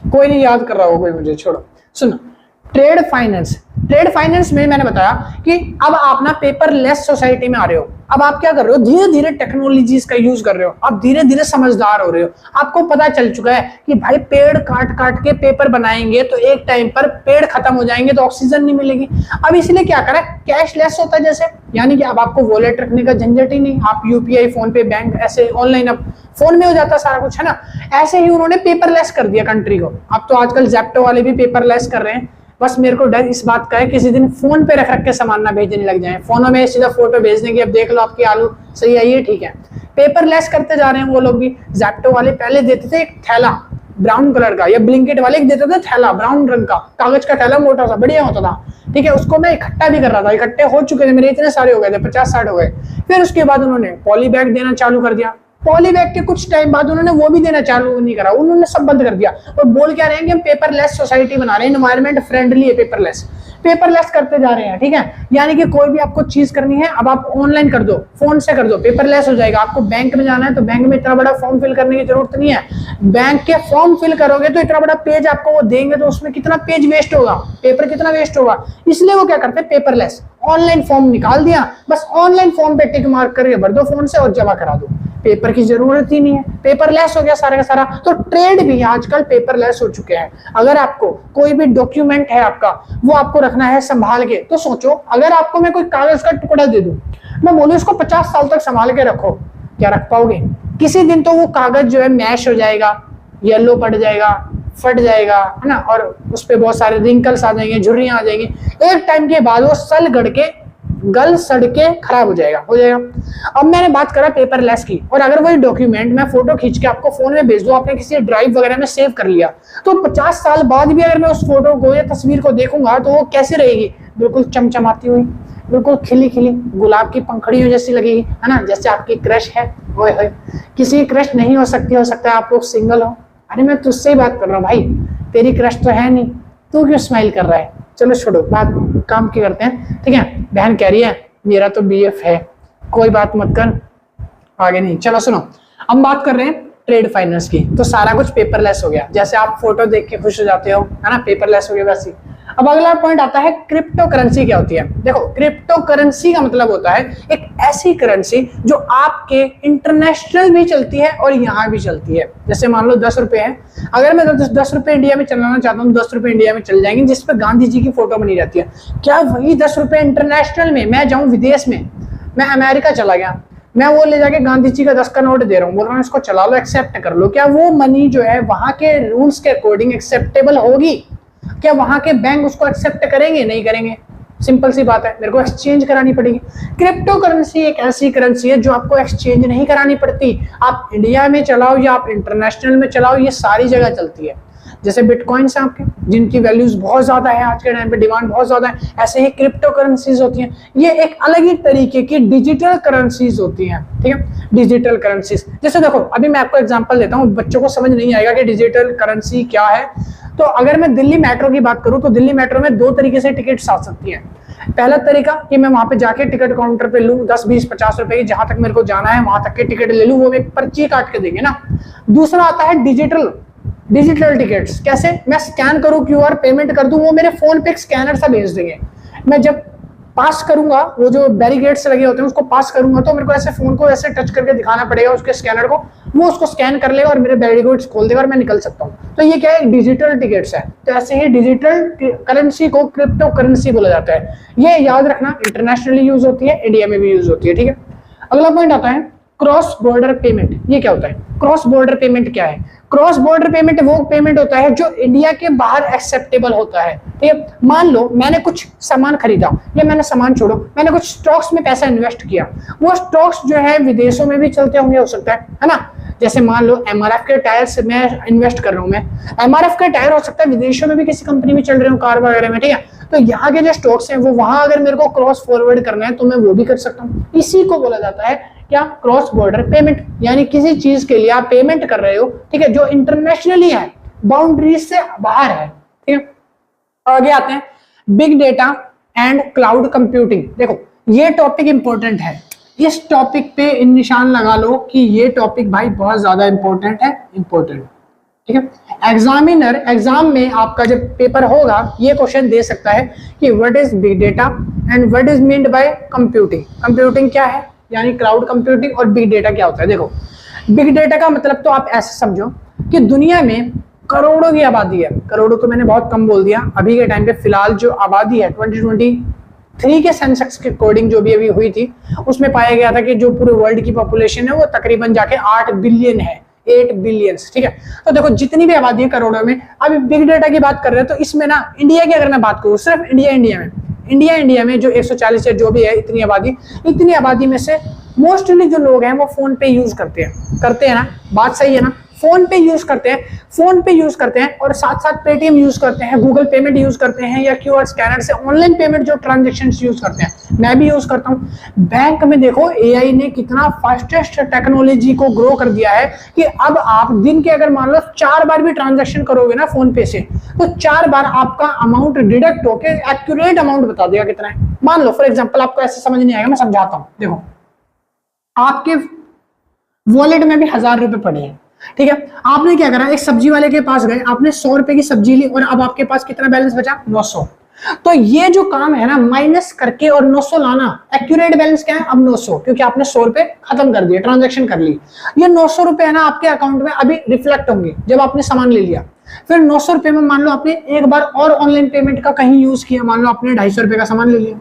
कोई नहीं याद कर रहा होगा, कोई मुझे छोड़ो। सुनो, ट्रेड फाइनेंस। ट्रेड फाइनेंस में मैंने बताया कि अब आप ना पेपरलेस सोसाइटी में आ रहे हो। अब आप क्या कर रहे हो, धीरे धीरे टेक्नोलॉजीज का यूज कर रहे हो, आप धीरे धीरे समझदार हो रहे हो। आपको पता चल चुका है कि भाई पेड़ काट काट के पेपर बनाएंगे तो एक टाइम पर पेड़ खत्म हो जाएंगे तो ऑक्सीजन नहीं मिलेगी। अब इसलिए क्या करा, कैशलेस होता है जैसे, यानी कि अब आपको वॉलेट रखने का झंझट ही नहीं, आप UPI, फोन पे, बैंक ऐसे ऑनलाइन अब फोन में हो जाता सारा कुछ, है ना। ऐसे ही उन्होंने पेपरलेस कर दिया कंट्री को। अब तो आजकल ज़ेप्टो वाले भी पेपरलेस कर रहे हैं। बस मेरे को डर इस बात का है किसी दिन फोन पे रख रख के सामान ना भेजने लग जाए, फोनों में सीधा फोटो भेज देंगे, अब देख लो आपकी आलू सही आई है, ठीक है। पेपरलेस करते जा रहे हैं वो लोग भी। ज़ेप्टो वाले पहले देते थे एक थैला ब्राउन कलर का, या ब्लिंकिट वाले देते थे थैला ब्राउन रंग का, कागज का थैला, मोटा सा, बढ़िया होता था। ठीक है, उसको मैं इकट्ठा भी कर रहा था, इकट्ठे हो चुके थे मेरे, इतने सारे हो गए थे, 50-60 हो गए। फिर उसके बाद उन्होंने पॉली बैग देना चालू कर दिया। पॉली बैग के कुछ टाइम बाद उन्होंने वो भी देना चालू नहीं करा, उन्होंने सब बंद कर दिया। और बोल क्या रहे हैं कि हम पेपरलेस सोसाइटी बना रहे हैं, एनवायरमेंट फ्रेंडली है पेपरलेस। पेपरलेस करते जा रहे हैं। ठीक है, यानी कि कोई भी आपको चीज करनी है अब आप ऑनलाइन कर दो, फोन से कर दो, पेपरलेस हो जाएगा। आपको बैंक में जाना है तो बैंक में इतना बड़ा फॉर्म फिल करने की जरूरत नहीं है। बैंक के फॉर्म फिल करोगे तो इतना बड़ा पेज आपको वो देंगे तो उसमें कितना पेज वेस्ट होगा, पेपर कितना वेस्ट होगा। इसलिए वो क्या करते हैं, पेपरलेस। ऑनलाइन फॉर्म निकाल दिया, बस ऑनलाइन फॉर्म पे टिक मार्क करके भर दो फोन से और जमा करा दो, पेपर की जरूरत ही नहीं है, पेपरलेस हो गया सारा का सारा। तो ट्रेड भी आजकल पेपरलेस हो चुके हैं। अगर आपको कोई भी डॉक्यूमेंट है आपका, वो आपको रखना है संभाल के, तो सोचो अगर आपको मैं कोई कागज का टुकड़ा दे दूं, मैं बोलूं इसको 50 साल तक संभाल के रखो, क्या रख पाओगे? किसी दिन तो वो कागज जो है मैश हो जाएगा, येलो पड़ जाएगा, फट जाएगा, है ना, और उस पर बहुत सारे रिंकल्स आ जाएंगे, झुर्रियां आ जाएंगी। एक टाइम के बाद वो सल गड़ के गल सड़ के खराब हो जाएगा। अब मैंने बात करा पेपरलेस की, और अगर वही डॉक्यूमेंट मैं फोटो खींच के आपको फोन में भेज दूं, आपने किसी ड्राइव वगैरह में सेव कर लिया, तो 50 साल बाद भी अगर मैं उस फोटो को या तस्वीर को देखूंगा तो वो कैसी रहेगी? बिल्कुल चमचमाती हुई, बिल्कुल खिली खिली गुलाब की पंखड़ियों जैसी लगेगी, है ना, जैसे आपकी क्रश है। ओए होए, किसी की क्रश नहीं हो सकती, हो सकता है आप लोग सिंगल हो। अरे मैं तुझसे ही बात कर रहा हूँ भाई, तेरी क्रश तो है नहीं, तू क्यों स्माइल कर रहा है? चलो छोड़ो, बात काम की करते हैं। ठीक है, बहन कह रही है मेरा तो BF है, कोई बात मत कर, आगे नहीं। चलो सुनो, हम बात कर रहे हैं ट्रेड फाइनेंस की। तो सारा कुछ पेपरलेस हो गया, जैसे आप फोटो देख के खुश हो जाते हो, है ना, पेपरलेस हो गया वैसे। अब अगला पॉइंट आता है क्रिप्टो करेंसी क्या होती है। देखो क्रिप्टो करेंसी का मतलब होता है एक ऐसी करेंसी जो आपके इंटरनेशनल भी चलती है और यहाँ भी चलती है। जैसे मान लो 10 रुपए है, अगर मैं 10 रुपए इंडिया में चलाना चाहता हूँ, 10 रुपए इंडिया में चल जाएंगे जिसपे गांधी जी की फोटो बनी रहती है। क्या वही 10 रुपए इंटरनेशनल में मैं जाऊँ विदेश में, मैं अमेरिका चला गया, मैं वो ले जाके गांधी जी का 10 का नोट दे रहा हूँ, बोल रहा हूँ इसको चला लो, एक्सेप्ट कर लो, क्या वो मनी जो है वहां के रूल्स के अकॉर्डिंग एक्सेप्टेबल होगी? क्या वहां के बैंक उसको एक्सेप्ट करेंगे? नहीं करेंगे। सिंपल सी बात है, मेरे को एक्सचेंज करानी पड़ेगी। क्रिप्टो करेंसी एक ऐसी करेंसी है जो आपको एक्सचेंज नहीं करानी पड़ती। आप इंडिया में चलाओ या आप इंटरनेशनल में चलाओ, ये सारी जगह चलती है। जैसे बिटकॉइंस हैं आपके, जिनकी वैल्यूज बहुत ज्यादा है, आज के टाइम पे डिमांड बहुत ज्यादा है, ऐसे ही क्रिप्टो करेंसीज होती हैं। ये एक अलग ही तरीके की डिजिटल करेंसीज होती हैं, ठीक है, डिजिटल करेंसीज। जैसे देखो अभी मैं आपको एग्जांपल देता हूँ, बच्चों को समझ नहीं आएगा कि डिजिटल करेंसी क्या है। तो अगर मैं दिल्ली मेट्रो की बात करूं तो दिल्ली मेट्रो में 2 तरीके से टिकट्स आ सकती हैं। पहला तरीका कि मैं वहां पे जाके टिकट काउंटर पे लूं, 10, 20, 50 रुपए की, जहां तक मेरे को जाना है वहां तक के टिकट ले लूं, वो एक पर्ची काट के देंगे ना। दूसरा आता है डिजिटल टिकट्स। कैसे? मैं स्कैन करूं, क्यूआर पेमेंट कर दूं, वो मेरे फोन पे एक स्कैनर सा भेज देंगे। मैं जब पास करूंगा, वो जो बैरिकेड्स लगे होते हैं उसको पास करूंगा, तो मेरे को ऐसे फोन को ऐसे टच करके दिखाना पड़ेगा उसके स्कैनर को, वो उसको स्कैन कर लेगा और मेरे बैरिकेड्स खोल देगा और मैं निकल सकता हूँ। तो ये क्या है? डिजिटल टिकट्स है। तो ऐसे ही डिजिटल करेंसी को क्रिप्टो करेंसी बोला जाता है। ये याद रखना, इंटरनेशनली यूज होती है, इंडिया में भी यूज होती है, ठीक है। अगला पॉइंट आता है क्रॉस बॉर्डर पेमेंट। ये क्या होता है? क्रॉस बॉर्डर पेमेंट क्या है? क्रॉस बॉर्डर पेमेंट वो पेमेंट होता है जो इंडिया के बाहर एक्सेप्टेबल होता है, ठीक है। मान लो मैंने कुछ सामान खरीदा, या मैंने सामान छोड़ो, मैंने कुछ स्टॉक्स में पैसा इन्वेस्ट किया, वो स्टॉक्स जो है विदेशों में भी चलते होंगे, हो सकता है ना। जैसे मान लो एमआरएफ के टायर से मैं इन्वेस्ट कर रहा हूं, मैं एमआरएफ के टायर हो सकता है विदेशों में भी किसी कंपनी में चल रहे हो, कार वगैरह में, ठीक है। तो यहाँ के जो स्टॉक्स हैं वो वहां अगर मेरे को क्रॉस फॉरवर्ड करना है तो मैं वो भी कर सकता हूँ। इसी को बोला जाता है क्या? Cross border payment. यानी किसी चीज के लिए आप पेमेंट कर रहे हो, ठीक है, जो इंटरनेशनली है, बाउंड्रीज से बाहर है, ठीक है। आगे आते हैं big data and cloud computing. देखो ये टॉपिक इंपॉर्टेंट है, इस टॉपिक पे इन निशान लगा लो कि ये टॉपिक भाई बहुत ज्यादा इंपॉर्टेंट है, इंपॉर्टेंट, ठीक है। एग्जामिनर एग्जाम में आपका जब पेपर होगा ये क्वेश्चन दे सकता है कि what is big data and what is meant by computing. Computing क्या है, यानी क्लाउड कंप्यूटिंग, और बिग डेटा क्या होता है। देखो बिग डेटा का मतलब तो आप ऐसे समझो कि दुनिया में करोड़ों की आबादी है। करोड़ों तो मैंने बहुत कम बोल दिया, अभी के टाइम पे फिलहाल जो आबादी है 2023 के सेंसस के अकॉर्डिंग जो भी अभी हुई थी, उसमें पाया गया था कि जो पूरे वर्ल्ड की पॉपुलेशन है वो तकरीबन जाके 8 बिलियन है, 8 बिलियन, ठीक है। तो देखो जितनी भी आबादी है करोड़ों में, अभी बिग डेटा की बात कर रहे हैं तो इसमें ना इंडिया की अगर मैं बात करूं, सिर्फ इंडिया में जो 140 है जो भी है, इतनी आबादी में से मोस्टली जो लोग हैं वो फोन पे यूज करते हैं ना, बात सही है ना। फोन पे यूज करते हैं और साथ साथ पेटीएम यूज करते हैं, गूगल पेमेंट यूज करते हैं, या क्यूआर स्कैनर से ऑनलाइन पेमेंट जो ट्रांजेक्शन यूज करते हैं, मैं भी यूज करता हूं। बैंक में देखो एआई ने कितना फास्टेस्ट टेक्नोलॉजी को ग्रो कर दिया है कि अब आप दिन के अगर मान लो 4 बार भी ट्रांजेक्शन करोगे ना फोन पे से, तो 4 बार आपका अमाउंट डिडक्ट होकर एक्यूरेट अमाउंट बता देगा कितना है। मान लो फॉर एग्जाम्पल, आपको ऐसे समझ नहीं आएगा, मैं समझाता हूँ। देखो आपके वॉलेट में भी 1000 रुपए पड़े हैं, ठीक है। आपने क्या करा, एक सब्जी वाले के पास गए, आपने 100 रुपए की सब्जी ली और अब आपके पास कितना बैलेंस बचा? 900। तो ये जो काम है ना, माइनस करके और 900 लाना, एक्यूरेट बैलेंस क्या है? अब 900, क्योंकि आपने 100 रुपए खत्म कर दिए, ट्रांजेक्शन कर ली। ये 900 रुपए है ना आपके अकाउंट में अभी रिफ्लेक्ट होंगे जब आपने सामान ले लिया। फिर 900 रुपए में मान लो आपने एक बार और ऑनलाइन पेमेंट का कहीं यूज किया, मान लो आपने 250 रुपए का सामान ले लिया,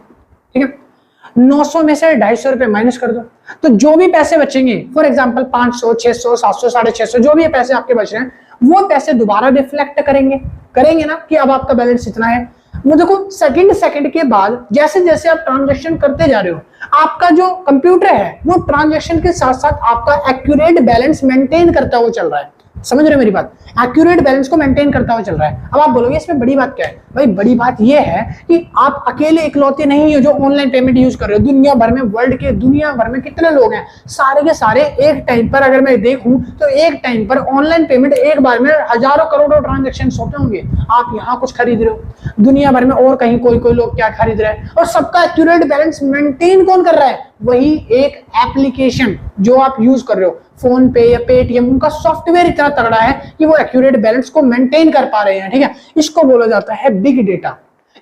ठीक है। 900 में से 250 रुपए माइनस कर दो, तो जो भी पैसे बचेंगे, फॉर एग्जांपल 500, 600, 700, 650, जो भी पैसे आपके बच रहे हैं, वो पैसे दोबारा रिफ्लेक्ट करेंगे ना कि अब आपका बैलेंस इतना है। वो देखो सेकंड के बाद जैसे जैसे आप ट्रांजेक्शन करते जा रहे हो, आपका जो कंप्यूटर है वो ट्रांजेक्शन के साथ साथ आपका एक्यूरेट बैलेंस मेंटेन करता हुआ चल रहा है। समझ रहे हो मेरी बात? एक्यूरेट बैलेंस को मेंटेन करता हुआ चल रहा है। अब आप बोलोगे इसमें बड़ी बात क्या है? भाई बड़ी बात यह है कि आप अकेले इकलौते नहीं हो जो ऑनलाइन पेमेंट यूज कर रहे हो। दुनिया भर में, वर्ल्ड के दुनिया भर में कितने लोग हैं, सारे के सारे एक टाइम पर, अगर मैं देखूं तो एक टाइम पर ऑनलाइन पेमेंट एक बार में हजारों करोड़ों ट्रांजेक्शन होते होंगे। आप यहाँ कुछ खरीद रहे हो, दुनिया भर में और कहीं कोई लोग क्या खरीद रहे हैं, और सबका एक्यूरेट बैलेंस मेंटेन कौन कर रहा है? वही एक एप्लीकेशन जो आप यूज कर रहे हो, फोन पे या पेटीएम, उनका सॉफ्टवेयर इतना तगड़ा है कि वो एक्यूरेट बैलेंस को मेंटेन कर पा रहे हैं, ठीक है। इसको बोला जाता है बिग डेटा।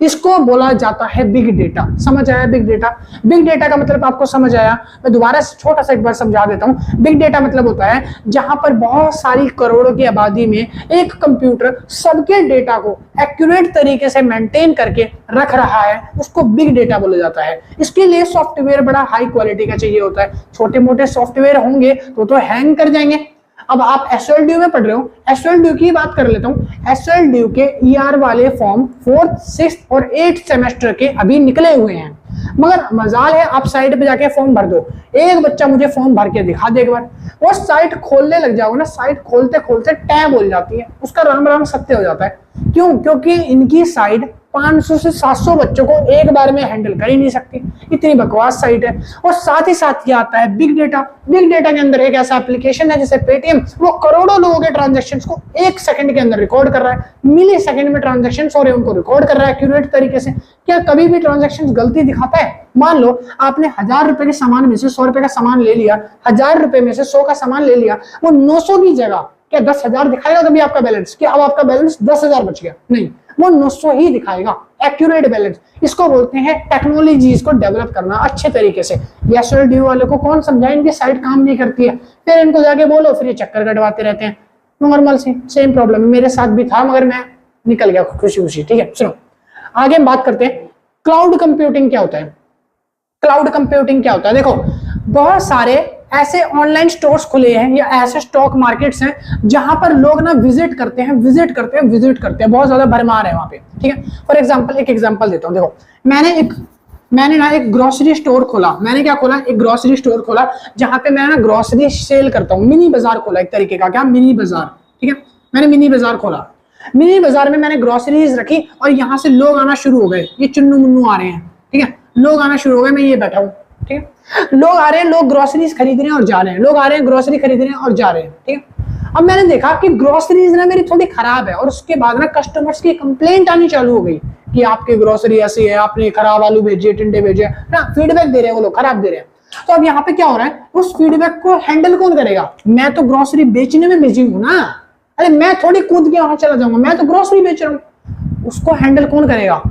इसको बोला जाता है बिग डेटा। समझ आया बिग डेटा? बिग डेटा का मतलब आपको समझ आया? मैं दोबारा छोटा सा एक बार समझा देता हूं। बिग डेटा मतलब होता है जहां पर बहुत सारी करोड़ों की आबादी में एक कंप्यूटर सबके डेटा को एक्यूरेट तरीके से मेंटेन करके रख रहा है, उसको बिग डेटा बोला जाता है। इसके लिए सॉफ्टवेयर बड़ा हाई क्वालिटी का चाहिए होता है। छोटे मोटे सॉफ्टवेयर होंगे तो हैंग कर जाएंगे। अब आप एसएलडीयू में पढ़ रहे हो, एसएलडीयू की बात कर लेता हूं। एसएलडीयू के ईआर वाले फॉर्म 4th, 6th और 8th सेमेस्टर के अभी निकले हुए हैं, मगर मजाल है आप साइट पे जाके फॉर्म भर दो। एक बच्चा मुझे फॉर्म भर के दिखा दे एक बार, वो साइट खोलने लग जाओगे ना, साइट खोलते खोलते टैब हो जाती है, उसका राम राम सत्य हो जाता है। क्यों? क्योंकि इनकी साइट 500 से 700 बच्चों को एक बार में हैंडल कर ही नहीं सकती, इतनी बकवास साइट है। और साथ ही साथ ये आता है बिग डेटा। बिग डेटा के अंदर एक ऐसा एप्लीकेशन है जैसे पेटीएम, वो करोड़ों लोगों के ट्रांजैक्शंस को 1 सेकंड के अंदर रिकॉर्ड कर रहा है। मिली सेकंड में ट्रांजैक्शंस हो रहे हैं, उनको रिकॉर्ड कर रहा है एक्यूरेट तरीके से। क्या कभी भी ट्रांजैक्शंस गलती दिखाता है? मान लो आपने 1000 रुपए के सामान में से 100 रुपए का सामान ले लिया, 1000 रुपए में से 100 का सामान ले लिया, वो 900 की जगह क्या 10,000 दिखाएगा कभी आपका बैलेंस? क्या अब आपका बैलेंस 10,000 बच गया? नहीं, वो 900 ही दिखाएगा, एक्यूरेट बैलेंस। इसको बोलते हैं टेक्नोलॉजीज को डेवलप करना अच्छे तरीके से। एसएलडीयू वाले को कौन समझाए? इनकी साइट काम नहीं करती है, फिर इनको जाके बोलो, फिर ये चक्कर कटवाते रहते हैं। नॉर्मल सी सेम प्रॉब्लम मेरे साथ भी था, मगर मैं निकल गया खुशी खुशी। ठीक है, सुनो आगे हम बात करते हैं क्लाउड कंप्यूटिंग क्या होता है। क्लाउड कंप्यूटिंग क्या होता है? देखो, बहुत सारे ऐसे ऑनलाइन स्टोर्स खुले हैं या ऐसे स्टॉक मार्केट्स हैं जहां पर लोग ना विजिट करते हैं, बहुत ज्यादा भरमार है वहां पे। ठीक है, फॉर एग्जांपल एक एग्जांपल देता हूं। देखो, मैंने ना एक ग्रोसरी स्टोर खोला। मैंने क्या खोला? एक ग्रोसरी स्टोर खोला जहां पे मैं ना ग्रोसरी सेल करता हूँ। मिनी बाजार खोला एक तरीके का। क्या? मिनी बाजार। ठीक है, मैंने मिनी बाजार खोला। मिनी बाजार में मैंने ग्रोसरीज रखी और यहाँ से लोग आना शुरू हो गए। ये चुन्नू मुन्नू आ रहे हैं। ठीक है, लोग आना शुरू हो गए, मैं ये बैठा हूँ। ठीक है, लोग आ रहे हैं, लोग ग्रोसरीज खरीद रहे हैं और जा रहे हैं, लोग आ रहे हैं, ग्रोसरी खरीद रहे हैं और जा रहे हैं। ठीक है, अब मैंने देखा कि ग्रोसरीज ना मेरी थोड़ी खराब है, और उसके बाद ना कस्टमर्स की कंप्लेंट आनी चालू हो गई कि आपकी ग्रोसरी ऐसी है, आपने खराब आलू भेजे, टिंडे भेजे ना, फीडबैक दे रहे हैं वो लोग, खराब दे रहे हैं। तो अब यहाँ पे क्या हो रहा है? उस फीडबैक को हैंडल कौन करेगा? मैं तो ग्रोसरी बेचने में बिजी हूं ना, अरे मैं थोड़ी कूद के वहां चला जाऊंगा, मैं तो ग्रोसरी बेच रहा हूं। उसको हैंडल कौन करेगा?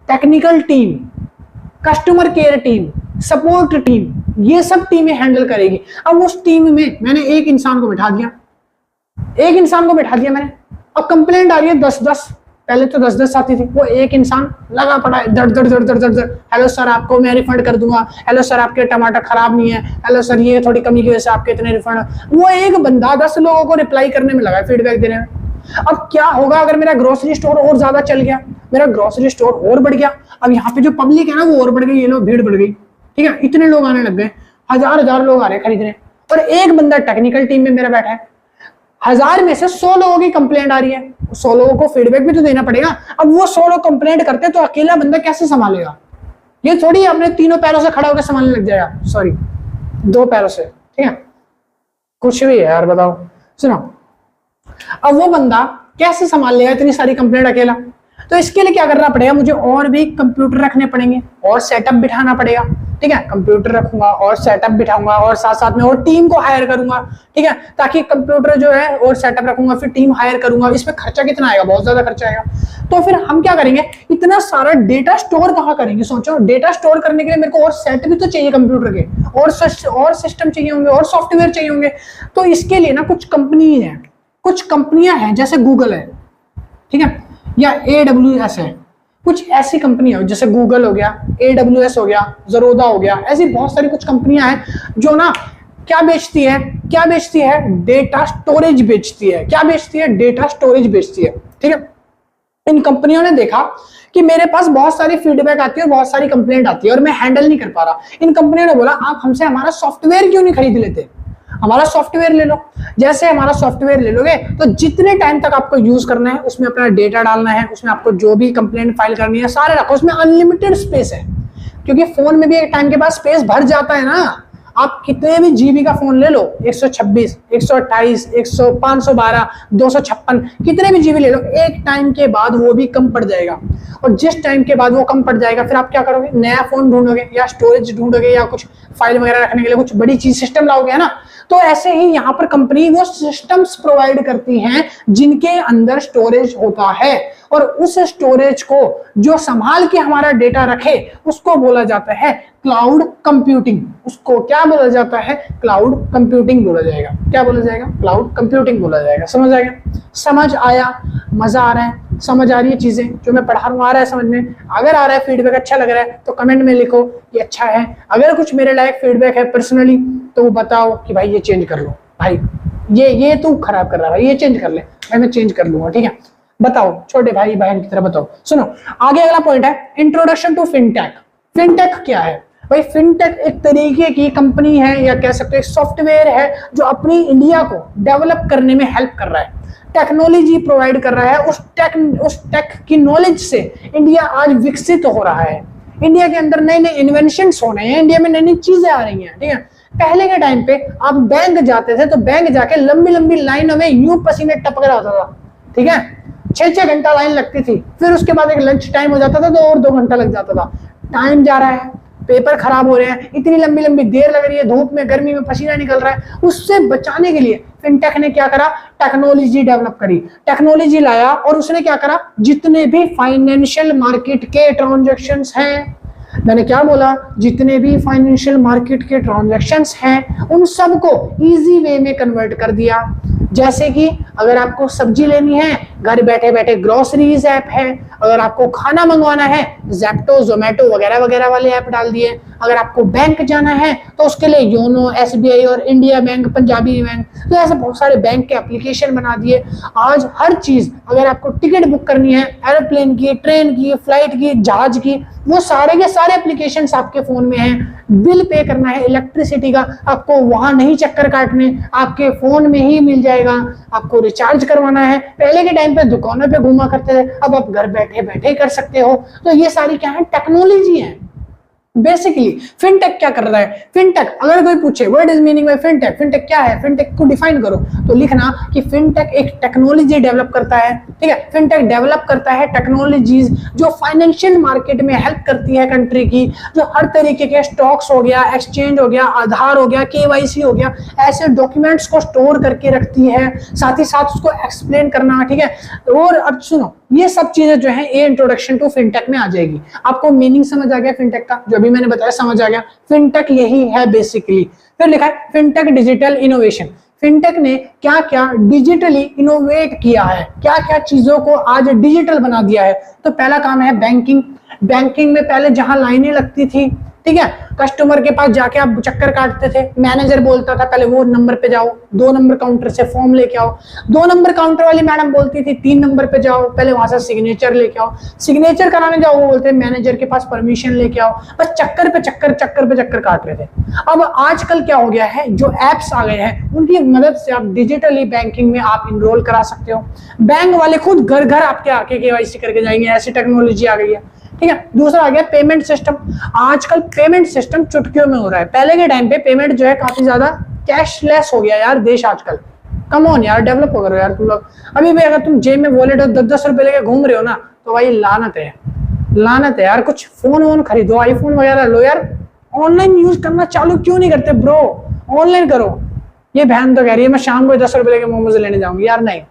Technical team, customer care team, support team, ये सब टीमें हैंडल करेगी। अब उस टीम में मैंने एक इंसान को बिठा दिया, मैंने। अब कंप्लेंट आ रही है 10-10, पहले तो 10-10 आती थी, वो एक इंसान लगा पड़ा है दर दर दर दर दर दर। हेलो सर, आपको मैं रिफंड कर दूंगा। हेलो सर, आपके टमाटर खराब नहीं है। हेलो सर, ये थोड़ी कमी की वजह से आपके इतने रिफंड। वो एक बंदा 10 लोगों को रिप्लाई करने में लगा, फीडबैक देने में। अब क्या होगा अगर मेरा ग्रोसरी स्टोर और ज्यादा चल गया, मेरा ग्रोसरी स्टोर और बढ़ गया? अब यहाँ पे जो पब्लिक है ना वो और बढ़ गई, ये लोग भीड़ बढ़ गई। ठीक है, इतने लोग आने लग गए, हजार लोग आ रहे हैं खरीदने, और एक बंदा टेक्निकल टीम में मेरा बैठा है। 1000 में से 100 लोगों की कंप्लेंट आ रही है, 100 लोगों को फीडबैक भी तो देना पड़ेगा। अब वो 100 लोग कंप्लेंट करते हैं तो अकेला बंदा कैसे संभालेगा? ये थोड़ी अपने तीनों पैरों से खड़ा होकर संभालने लग जाएगा, सॉरी 2 पैरों से। ठीक है, कुछ भी है यार, बताओ। सुनो, अब वो बंदा कैसे संभाल लेगा इतनी सारी कंप्लेंट अकेला? तो इसके लिए क्या करना पड़ेगा? मुझे और भी कंप्यूटर रखने पड़ेंगे और सेटअप बिठाना पड़ेगा। ठीक है, कंप्यूटर रखूंगा और सेटअप बिठाऊंगा और साथ साथ में और टीम को हायर करूंगा। ठीक है, ताकि कंप्यूटर जो है और सेटअप रखूंगा, फिर टीम हायर करूंगा। इसमें खर्चा कितना आएगा? बहुत ज्यादा खर्चा आएगा। तो फिर हम क्या करेंगे? इतना सारा डेटा स्टोर कहाँ करेंगे? सोचो, डेटा स्टोर करने के लिए मेरे को और सेट भी तो चाहिए कंप्यूटर के, और सिस्टम चाहिए होंगे, और सॉफ्टवेयर चाहिए होंगे। तो इसके लिए ना कुछ कंपनियां हैं जैसे गूगल है, ठीक है, या AWS है। कुछ ऐसी कंपनियां जैसे गूगल हो गया, AWS हो गया, ज़रोदा हो गया, ऐसी बहुत सारी कुछ कंपनियां हैं जो ना क्या बेचती है? डेटा स्टोरेज बेचती है। क्या बेचती है? डेटा स्टोरेज बेचती है। ठीक है, इन कंपनियों ने देखा कि मेरे पास बहुत सारी फीडबैक आती है और बहुत सारी कंप्लेंट आती है और मैं हैंडल नहीं कर पा रहा। इन कंपनियों ने बोला, आप हमसे हमारा सॉफ्टवेयर क्यों नहीं खरीद लेते? हमारा सॉफ्टवेयर ले लो। जैसे हमारा सॉफ्टवेयर ले लोगे तो जितने टाइम तक आपको यूज करना है, उसमें अपना डेटा डालना है, उसमें आपको जो भी कंप्लेंट फाइल करनी है सारे रखो। उसमें अनलिमिटेड स्पेस है, क्योंकि फोन में भी एक टाइम के बाद स्पेस भर जाता है ना। आप कितने भी जीबी का फोन ले लो, 126, 128, 512, 256, कितने भी जीबी ले लो, एक टाइम के बाद वो भी कम पड़ जाएगा। और जिस टाइम के बाद वो कम पड़ जाएगा, फिर आप क्या करोगे? नया फोन ढूंढोगे या स्टोरेज ढूंढोगे या कुछ फाइल वगैरह रखने के लिए कुछ बड़ी चीज सिस्टम लाओगे, है ना। तो ऐसे ही यहाँ पर कंपनी वो सिस्टम्स प्रोवाइड करती हैं जिनके अंदर स्टोरेज होता है, और उस स्टोरेज को जो संभाल के हमारा डेटा रखे उसको बोला जाता है क्लाउड कंप्यूटिंग। उसको क्या बोला जाता है? क्लाउड कंप्यूटिंग बोला जाएगा। क्या बोला जाएगा? क्लाउड कंप्यूटिंग बोला जाएगा। समझ आएगा? समझ आया? मजा आ रहा है? समझ आ रही है चीजें जो मैं पढ़ा रहा हूँ? आ रहा है समझ में? अगर आ रहा है, फीडबैक अच्छा लग रहा है तो कमेंट में लिखो कि अच्छा है। अगर कुछ मेरे लायक फीडबैक है पर्सनली तो वो बताओ कि भाई ये चेंज कर लो, भाई ये तू खराब कर रहा है, ये चेंज कर ले, भाई मैं चेंज कर लूंगा। ठीक है, बताओ छोटे भाई बहन की तरह बताओ। सुनो आगे अगला पॉइंट है इंट्रोडक्शन टू फिनटेक। फिनटेक क्या है भाई? फिनटेक एक तरीके की कंपनी है या कह सकते हैं सॉफ्टवेयर है जो अपनी इंडिया को डेवलप करने में हेल्प कर रहा है, टेक्नोलॉजी प्रोवाइड कर रहा है। उस टेक की नॉलेज से इंडिया आज विकसित हो रहा है। इंडिया के अंदर नए नए इन्वेंशंस हो रहे हैं, इंडिया में नई नई चीजें आ रही हैं। ठीक है, पहले के टाइम पे आप बैंक जाते थे तो बैंक जाके लंबी लंबी लाइनों में यूं पसीने टपक रहा होता था। ठीक है, 6-6 घंटा लाइन लगती थी, फिर उसके बाद एक लंच टाइम हो जाता था तो और 2 घंटा लग जाता था। टाइम जा रहा है, पेपर खराब हो रहे हैं, इतनी लंबी लंबी देर लग रही है, धूप में गर्मी में पसीना निकल रहा है। उससे बचाने के लिए फिनटेक ने क्या करा? टेक्नोलॉजी डेवलप करी, टेक्नोलॉजी लाया और उसने क्या करा? जितने भी फाइनेंशियल मार्केट के ट्रांजैक्शंस हैं, मैंने क्या बोला? जितने भी फाइनेंशियल मार्केट के ट्रांजैक्शंस हैं उन सबको इजी वे में कन्वर्ट कर दिया। जैसे कि अगर आपको सब्जी लेनी है, घर बैठे बैठे ग्रोसरीज ऐप है। अगर आपको खाना मंगवाना है, ज़ेप्टो, ज़ोमैटो वगैरह वगैरह वाले ऐप डाल दिए। अगर आपको बैंक जाना है तो उसके लिए योनो, एसबीआई और इंडिया बैंक, पंजाबी बैंक, तो ऐसे बहुत सारे बैंक के एप्लीकेशन बना दिए। आज हर चीज, अगर आपको टिकट बुक करनी है एरोप्लेन की, ट्रेन की, फ्लाइट की, जहाज की, वो सारे के सारे एप्लीकेशंस आपके फोन में हैं। बिल पे करना है इलेक्ट्रिसिटी का, आपको वहां नहीं चक्कर काटने, आपके फोन में ही मिल जाएगा। आपको रिचार्ज करवाना है, पहले के टाइम पे दुकानों पे घूमा करते थे, अब आप घर बैठे बैठे कर सकते हो। तो ये सारी क्या है? टेक्नोलॉजी है। बेसिकली फिनटेक क्या कर रहा है? फिनटेक अगर कोई पूछे what is meaning bye fintech, fintech क्या है, फिनटेक को डिफाइन करो, तो लिखना कि फिनटेक एक टेक्नोलॉजी डेवलप करता है। ठीक है, फिनटेक डेवलप करता है टेक्नोलॉजीज जो फाइनेंशियल मार्केट में हेल्प करती है कंट्री की, जो हर तरीके के स्टॉक्स हो गया, एक्सचेंज हो गया, आधार हो गया, केवाईसी हो गया, ऐसे डॉक्यूमेंट्स को स्टोर करके रखती है, साथ ही साथ उसको एक्सप्लेन करना। ठीक है, और अब सुनो, ये सब चीजें जो है ये इंट्रोडक्शन टू फिनटेक में आ जाएगी। आपको मीनिंग समझ आ गया फिनटेक का? जो भी मैंने बताया समझ आ गया। फिनटेक यही है बेसिकली। फिर लिखा है फिनटेक डिजिटल इनोवेशन। फिनटेक ने क्या क्या डिजिटली इनोवेट किया है, क्या क्या चीजों को आज डिजिटल बना दिया है। तो पहला काम है बैंकिंग। बैंकिंग में पहले जहां लाइनें लगती थी, ठीक है, कस्टमर के पास जाके आप चक्कर काटते थे, मैनेजर बोलता था पहले वो नंबर पे जाओ, 2 नंबर काउंटर से फॉर्म लेके आओ, 2 नंबर काउंटर वाली मैडम बोलती थी 3 नंबर पे जाओ, पहले वहां से सिग्नेचर लेके आओ, सिग्नेचर कराने जाओ वो बोलते मैनेजर के पास परमिशन लेके आओ। बस चक्कर पे चक्कर काट रहे थे। अब आजकल क्या हो गया है, जो एप्स आ गए हैं उनकी मदद से आप डिजिटली बैंकिंग में आप इनरोल करा सकते हो। बैंक वाले खुद घर घर आपके आके केवाईसी करके जाएंगे, ऐसी टेक्नोलॉजी आ गई है। ठीक है, दूसरा आ गया पेमेंट सिस्टम। आजकल पेमेंट सिस्टम चुटकियों में हो रहा है। पहले के टाइम पे पेमेंट जो है काफी ज्यादा कैशलेस हो गया यार देश आजकल। कम ऑन यार, डेवलप हो गए यार तुम लोग। अभी भी अगर तुम जेब में वॉलेट और 10-10 रुपए लेके घूम रहे हो ना, तो भाई लानत है, लानत है यार। कुछ फोन वोन खरीदो, आईफोन वगैरह लो यार। ऑनलाइन यूज करना चालू क्यों नहीं करते ब्रो? ऑनलाइन करो। ये बहन तो कह रही है मैं शाम को 10 रुपए लेके मोमोज लेने जाऊंगी। यार नहीं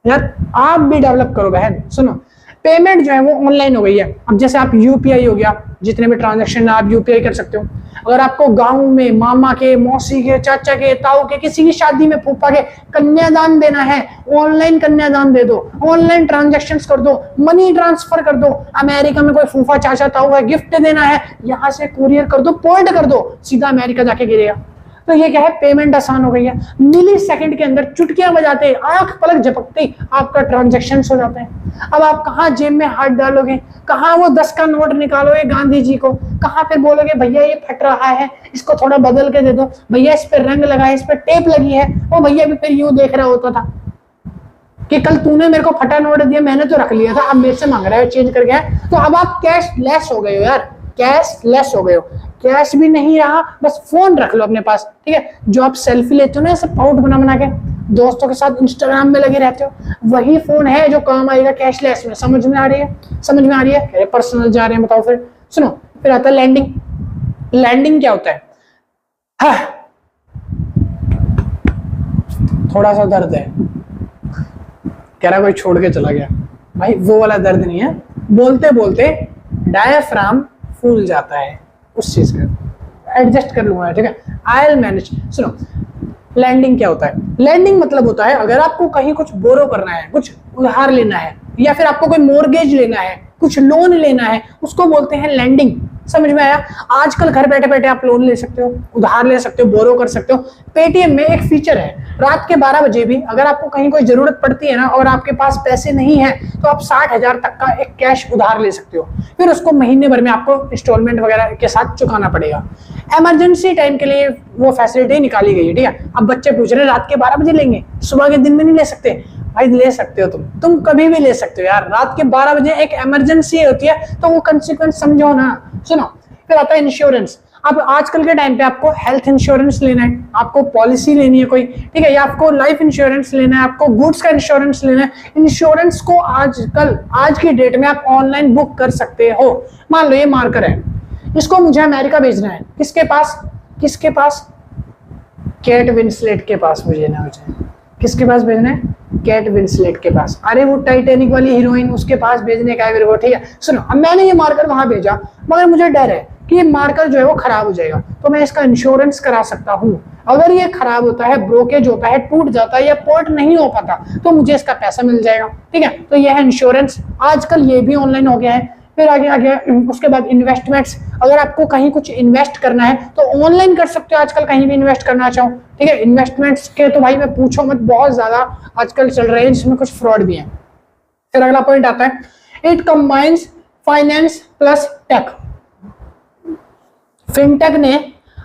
यार, आप भी डेवलप करो बहन। सुनो, पेमेंट जो है वो ऑनलाइन हो गई है। अब जैसे आप यूपीआई हो गया, जितने भी ट्रांजैक्शन आप यूपीआई कर सकते हो। अगर आपको गांव में मामा के, मौसी के, चाचा के, ताऊ के, किसी की शादी में, फूफा के कन्यादान देना है, ऑनलाइन कन्यादान दे दो, ऑनलाइन ट्रांजैक्शंस कर दो, मनी ट्रांसफर कर दो। अमेरिका में कोई फूफा चाचा ताऊ है, गिफ्ट देना है, यहाँ से कुरियर कर दो, पोर्ट कर दो, सीधा अमेरिका जाके गिरेगा। तो ये क्या है, पेमेंट आसान हो गई है। मिली सेकंड के अंदर चुटकियां बजाते, आंख पलक झपकते आपका ट्रांजैक्शन हो जाते हैं। अब आप कहाँ जेब में हाथ डालोगे, कहाँ वो 10 का नोट निकालोगे गांधी जी को, कहाँ फिर बोलोगे भैया ये फट रहा है, इसको थोड़ा बदल के दे दो, भैया इस पर रंग लगा है, इस पर टेप लगी है। वो भैया भी फिर यूं देख रहा होता था कि कल तूने मेरे को फटा नोट दिया, मैंने तो रख लिया था, अब मेरे से मांग रहा है, चेंज कर गया। तो अब आप कैश लेस हो गए हो यार, कैश लेस हो गए हो। कैश भी नहीं रहा, बस फोन रख लो अपने पास। ठीक है, जो आप सेल्फी लेते हो ना ऐसे पाउट बना बना के, दोस्तों के साथ इंस्टाग्राम में लगे रहते हो, वही फोन है जो काम आएगा कैशलेस में। समझ में आ रही है? समझ में आ रही है? पर्सनल जा रहे हैं, बताओ फिर। सुनो, फिर आता है लैंडिंग। लैंडिंग क्या होता है? हाँ, थोड़ा सा दर्द है, कह रहा कोई छोड़ के चला गया। भाई वो वाला दर्द नहीं है, बोलते बोलते डायफ्राम फूल जाता है उस चीज का, एडजस्ट कर लूंगा, ठीक है, आई विल मैनेज। सुनो, लैंडिंग क्या होता है? लैंडिंग मतलब होता है अगर आपको कहीं कुछ बोरो करना है, कुछ उधार लेना है, या फिर आपको कोई मोर्गेज लेना है, कुछ लोन लेना है, उसको बोलते हैं लैंडिंग। समझ में आया? आजकल घर बैठे बैठे आप लोन ले सकते हो, उधार ले सकते हो, बोरो कर सकते हो। पेटीएम में एक फीचर है, रात के 12 बजे भी अगर आपको कहीं कोई जरूरत पड़ती है ना और आपके पास पैसे नहीं है तो आप 60,000 तक का एक कैश उधार ले सकते हो, फिर उसको महीने भर में आपको इंस्टॉलमेंट वगैरह के साथ चुकाना पड़ेगा। इमरजेंसी टाइम के लिए वो फैसिलिटी निकाली गई है, ठीक है। अब बच्चे पूछ रहे हैं रात के 12 बजे लेंगे, सुबह के दिन में नहीं ले सकते? भाई ले सकते हो, तुम कभी भी ले सकते हो यार। रात के 12 बजे एक इमरजेंसी होती है तो वो कंसीक्वेंस समझो ना। सुनो, फिर आता है इंश्योरेंस। अब आजकल के टाइम पे आपको हेल्थ इंश्योरेंस लेना है, आपको पॉलिसी लेनी है कोई, ठीक है, या आपको लाइफ इंश्योरेंस लेना है, आपको गुड्स का इंश्योरेंस लेना है। इंश्योरेंस को आजकल आज की डेट में आप ऑनलाइन बुक कर सकते हो। मान लो ये मार्कर है, इसको मुझे अमेरिका भेजना है, किसके पास? किसके पास? केट विंसलेट के पास मुझे ना मुझे किसके पास भेजना है? केट विंसलेट के पास। अरे वो टाइटैनिक वाली हीरोइन, उसके पास भेजने का है मेरे को, ठीक है। सुनो, अब मैंने ये मार्कर वहां भेजा, मगर मुझे डर है कि ये मार्कर जो है वो खराब हो जाएगा, तो मैं इसका इंश्योरेंस करा सकता हूँ। अगर ये खराब होता है, ब्रोकेज होता है, टूट जाता है या पोर्ट नहीं हो पाता तो मुझे इसका पैसा मिल जाएगा, ठीक है। तो ये है इंश्योरेंस, आजकल ये भी ऑनलाइन हो गया है। फिर आगे आगे उसके बाद इन्वेस्टमेंट्स, अगर आपको कहीं कुछ इन्वेस्ट करना है तो ऑनलाइन कर सकते हो आजकल, कहीं भी इन्वेस्ट करना चाहो, ठीक है। इन्वेस्टमेंट्स के तो भाई मैं पूछो मत, बहुत ज्यादा आजकल चल रहे हैं, जिसमें कुछ फ्रॉड भी है। फिर अगला पॉइंट आता है, it combines finance plus tech. Fintech ने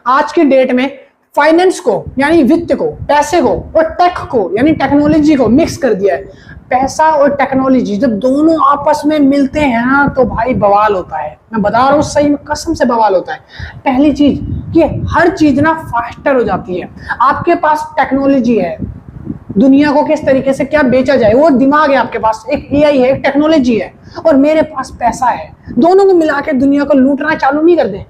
आज की डेट में फाइनेंस को यानी वित्त को, पैसे को, और टेक को यानी टेक्नोलॉजी को मिक्स कर दिया है। पैसा और टेक्नोलॉजी जब दोनों आपस में मिलते हैं ना तो भाई बवाल होता है, मैं बता रहा हूँ, सही में कसम से बवाल होता है। पहली चीज कि हर चीज ना फास्टर हो जाती है। आपके पास टेक्नोलॉजी है, दुनिया को किस तरीके से क्या बेचा जाए वो दिमाग है आपके पास, एक एआई है, एक टेक्नोलॉजी है, और मेरे पास पैसा है। दोनों को मिला के दुनिया को लूटना चालू नहीं कर दे,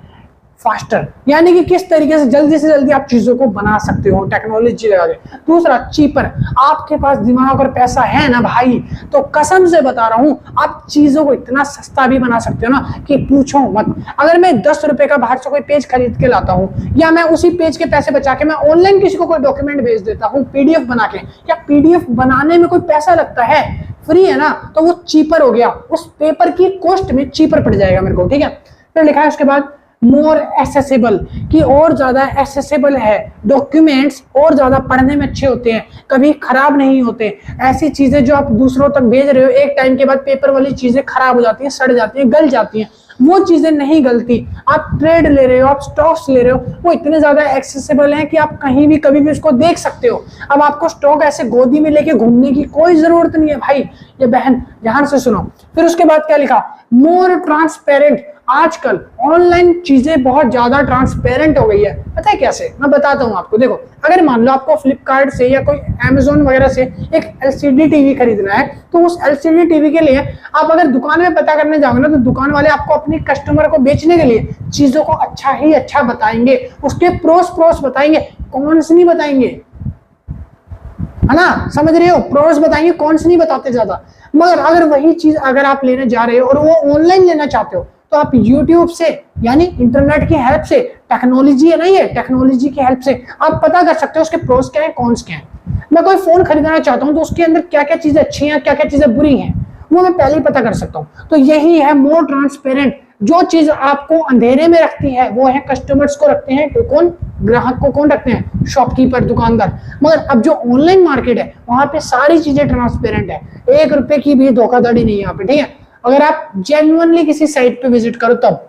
फास्टर यानी कि किस तरीके से जल्दी आप चीजों को बना सकते हो टेक्नोलॉजी लगा के। दूसरा चीपर, आपके पास दिमाग और पैसा है ना भाई, तो कसम से बता रहा हूं आप चीजों को इतना सस्ता भी बना सकते हो ना कि पूछो मत। अगर मैं 10 रुपए का बाहर से कोई पेज खरीद के लाता हूं, या मैं उसी पेज के पैसे बचा के मैं ऑनलाइन किसी को कोई डॉक्यूमेंट भेज देता हूं पीडीएफ बना के, क्या पीडीएफ बनाने में कोई पैसा लगता है? फ्री है ना, तो वो चीपर हो गया, उस पेपर की कॉस्ट में चीपर पड़ जाएगा मेरे को, ठीक है। फिर लिखा है उसके बाद मोर एसेसिबल, कि और ज्यादा एसेसिबल है, डॉक्यूमेंट्स और ज्यादा पढ़ने में अच्छे होते हैं, कभी खराब नहीं होते। ऐसी चीजें जो आप दूसरों तक भेज रहे हो, एक टाइम के बाद पेपर वाली चीजें खराब हो जाती हैं, सड़ जाती हैं, गल जाती हैं, वो चीजें नहीं गलती। आप ट्रेड ले रहे हो, आप स्टॉक्स ले रहे हो, वो इतने ज्यादा एक्सेसिबल हैं कि आप कहीं भी कभी भी उसको देख सकते हो। अब आपको स्टॉक ऐसे गोदी में लेके घूमने की कोई जरूरत नहीं है भाई, ये बहन ध्यान से सुनो। फिर उसके बाद क्या लिखा, मोर ट्रांसपेरेंट। आजकल ऑनलाइन चीजें बहुत ज्यादा ट्रांसपेरेंट हो गई है, पता है कैसे? मैं बताता हूँ आपको। देखो, अगर मान लो आपको फ्लिपकार्ट से या कोई अमेज़न वगैरह से एक एलसीडी टीवी खरीदना है, तो उस एलसीडी टीवी के लिए आप अगर दुकान में पता करने जाओगे ना, तो दुकान वाले आपको अपने कस्टमर को बेचने के लिए चीजों को अच्छा ही अच्छा बताएंगे, उसके प्रोस बताएंगे, कॉन्स नहीं बताएंगे, है ना, समझ रहे हो? प्रोस बताएंगे, कॉन्स नहीं बताते ज्यादा। मगर अगर वही चीज अगर आप लेने जा रहे हो और वो ऑनलाइन लेना चाहते हो, तो आप YouTube से यानी इंटरनेट की हेल्प से, टेक्नोलॉजी है ना ये, टेक्नोलॉजी की हेल्प से आप पता कर सकते हो उसके प्रोस क्या है, कॉन्स क्या है। मैं कोई फोन खरीदना चाहता हूं तो उसके अंदर क्या क्या चीजें अच्छी हैं, क्या क्या चीजें बुरी हैं, वो मैं पहले ही पता कर सकता हूं। तो यही है मोर ट्रांसपेरेंट। जो चीज आपको अंधेरे में रखती है वो है कस्टमर्स को रखते हैं, कौन? ग्राहक को कौन रखते हैं? शॉपकीपर, दुकानदार। मगर अब जो ऑनलाइन मार्केट है वहां पे सारी चीजें ट्रांसपेरेंट है, 1 रुपए की भी धोखाधड़ी नहीं है यहाँ पे, ठीक है। अगर आप जेन्युइनली किसी साइट पे विजिट करो, तब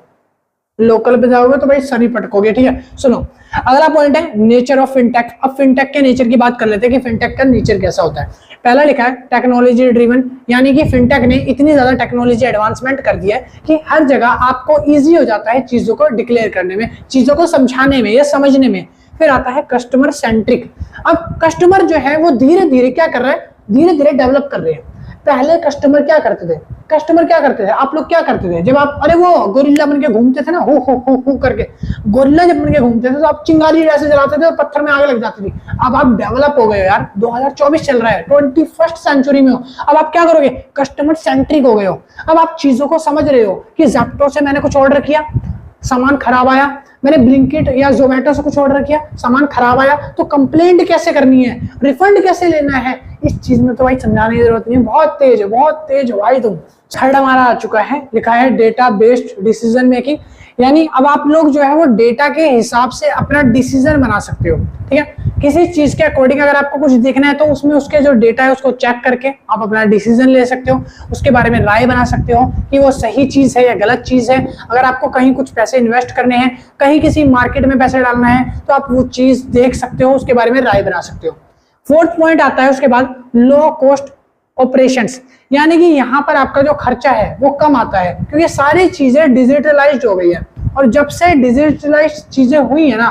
लोकल पे जाओगे तो भाई सर ही पटकोगे, ठीक है। सुनो, अगला पॉइंट है नेचर ऑफ फिनटेक। अब फिनटेक के नेचर की बात कर लेते हैं कि फिनटेक का नेचर कैसा होता है। पहला लिखा है टेक्नोलॉजी ड्रिवन, यानी कि फिनटेक ने इतनी ज्यादा टेक्नोलॉजी एडवांसमेंट कर दिया है कि हर जगह आपको इजी हो जाता है चीजों को डिक्लेयर करने में, चीजों को समझाने में या समझने में। फिर आता है कस्टमर सेंट्रिक। अब कस्टमर जो है वो धीरे धीरे क्या कर रहा है, धीरे धीरे डेवलप कर रहे हैं। पहले कस्टमर क्या करते थे, आप लोग क्या करते थे जब आप, अरे वो गोरिल्ला बन के घूमते थे ना, हो करके गोरिल्ला जब बन के घूमते थे तो आप चिंगारी ऐसे जलाते थे और पत्थर में आग लग जाती थी। अब आप डेवलप हो गए यार, 2024 चल रहा है, 21st सेंचुरी में हो। अब आप क्या करोगे, कस्टमर सेंट्रिक हो गए हो। अब आप चीजों को समझ रहे हो कि ज़ेप्टो से मैंने कुछ ऑर्डर किया, सामान खराब आया, मैंने ब्लिंकिट या जोमेटो से कुछ ऑर्डर किया, सामान खराब आया, तो कंप्लेंट कैसे करनी है, रिफंड कैसे लेना है, इस चीज में तो भाई समझाने की जरूरत नहीं है। बहुत तेज हो भाई तुम। थर्ड हमारा आ चुका है, लिखा है डेटा बेस्ड डिसीजन मेकिंग, यानी अब आप लोग जो है वो डेटा के हिसाब से अपना डिसीजन बना सकते हो। ठीक है, किसी चीज के अकॉर्डिंग अगर आपको कुछ देखना है तो उसमें उसके जो डेटा है उसको चेक करके आप अपना डिसीजन ले सकते हो, उसके बारे में राय बना सकते हो कि वो सही चीज है या गलत चीज है। अगर आपको कहीं कुछ पैसे इन्वेस्ट करने हैं, कहीं किसी मार्केट में पैसे डालना है, तो आप वो चीज देख सकते हो, उसके बारे में राय बना सकते हो। फोर्थ पॉइंट आता है उसके बाद लो कॉस्ट ऑपरेशंस, यानी कि यहाँ पर आपका जो खर्चा है वो कम आता है क्योंकि सारी चीजें डिजिटलाइज्ड हो गई है। और जब से डिजिटलाइज्ड चीजें हुई है ना,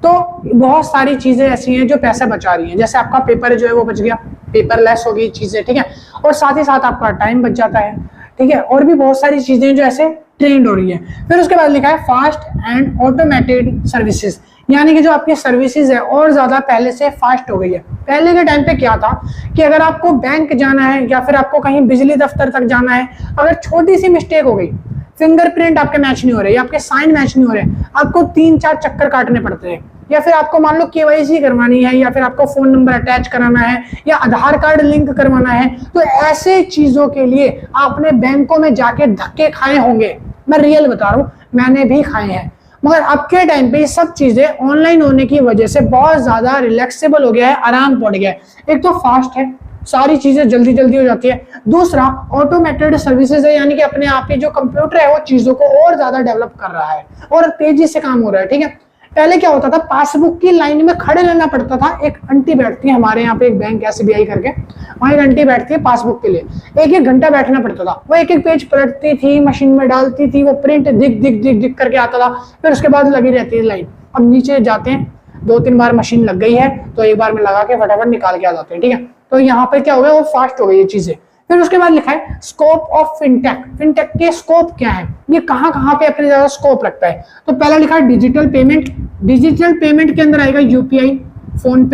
तो बहुत सारी चीजें ऐसी हैं जो पैसा बचा रही हैं। जैसे आपका पेपर जो है वो बच गया, पेपरलेस हो गई चीजें, ठीक है, और साथ ही साथ आपका टाइम बच जाता है। ठीक है, और भी बहुत सारी चीजें जो ऐसे ट्रेंड हो रही है। फिर उसके बाद लिखा है फास्ट एंड ऑटोमेटेड सर्विसेज, यानी कि जो आपकी सर्विसेज है और ज्यादा पहले से फास्ट हो गई है। पहले के टाइम पे क्या था कि अगर आपको बैंक जाना है या फिर आपको कहीं बिजली दफ्तर तक जाना है, अगर छोटी सी मिस्टेक हो गई, फिंगरप्रिंट आपके मैच नहीं हो रहे या आपके साइन मैच नहीं हो रहे, आपको 3-4 चक्कर काटने पड़ते हैं। या फिर आपको मान लो केवाईसी करवानी है, या फिर आपको फोन नंबर अटैच कराना है, या आधार कार्ड लिंक करवाना है, तो ऐसे चीजों के लिए आपने बैंकों में जाके धक्के खाए होंगे। मैं रियल बता रहा हूं, मैंने भी खाए हैं। मगर अब के टाइम पे ये सब चीजें ऑनलाइन होने की वजह से बहुत ज्यादा रिलैक्सेबल हो गया है, आराम पड़ गया है। एक तो फास्ट है, सारी चीजें जल्दी जल्दी हो जाती है। दूसरा ऑटोमेटेड सर्विसेज है, यानी कि अपने आप ही जो कंप्यूटर है वो चीजों को और ज्यादा डेवलप कर रहा है और तेजी से काम हो रहा है। ठीक है, पहले क्या होता था, पासबुक की लाइन में खड़े रहना पड़ता था। एक आंटी बैठती है हमारे यहाँ पे, एक बैंक SBI करके, वहां एक आंटी बैठती है पासबुक के लिए, 1-1 घंटा बैठना पड़ता था। वो 1-1 पेज पलटती थी, मशीन में डालती थी, वो प्रिंट दिख करके आता था, फिर उसके बाद लगी रहती है लाइन। अब नीचे जाते हैं, 2-3 बार मशीन लग गई है तो एक बार में लगा के फटाफट निकाल के आ जाते हैं। ठीक है, तो यहाँ पे क्या हो गया, वो फास्ट हो गई ये चीजें। फिर उसके बाद लिखा है स्कोप ऑफ फिनटेक। फिनटेक के स्कोप क्या है, ये कहाँ पे अपने ज्यादा स्कोप रखता है। तो पहला लिखा है डिजिटल पेमेंट। डिजिटल पेमेंट के अंदर आएगा UPI, फोन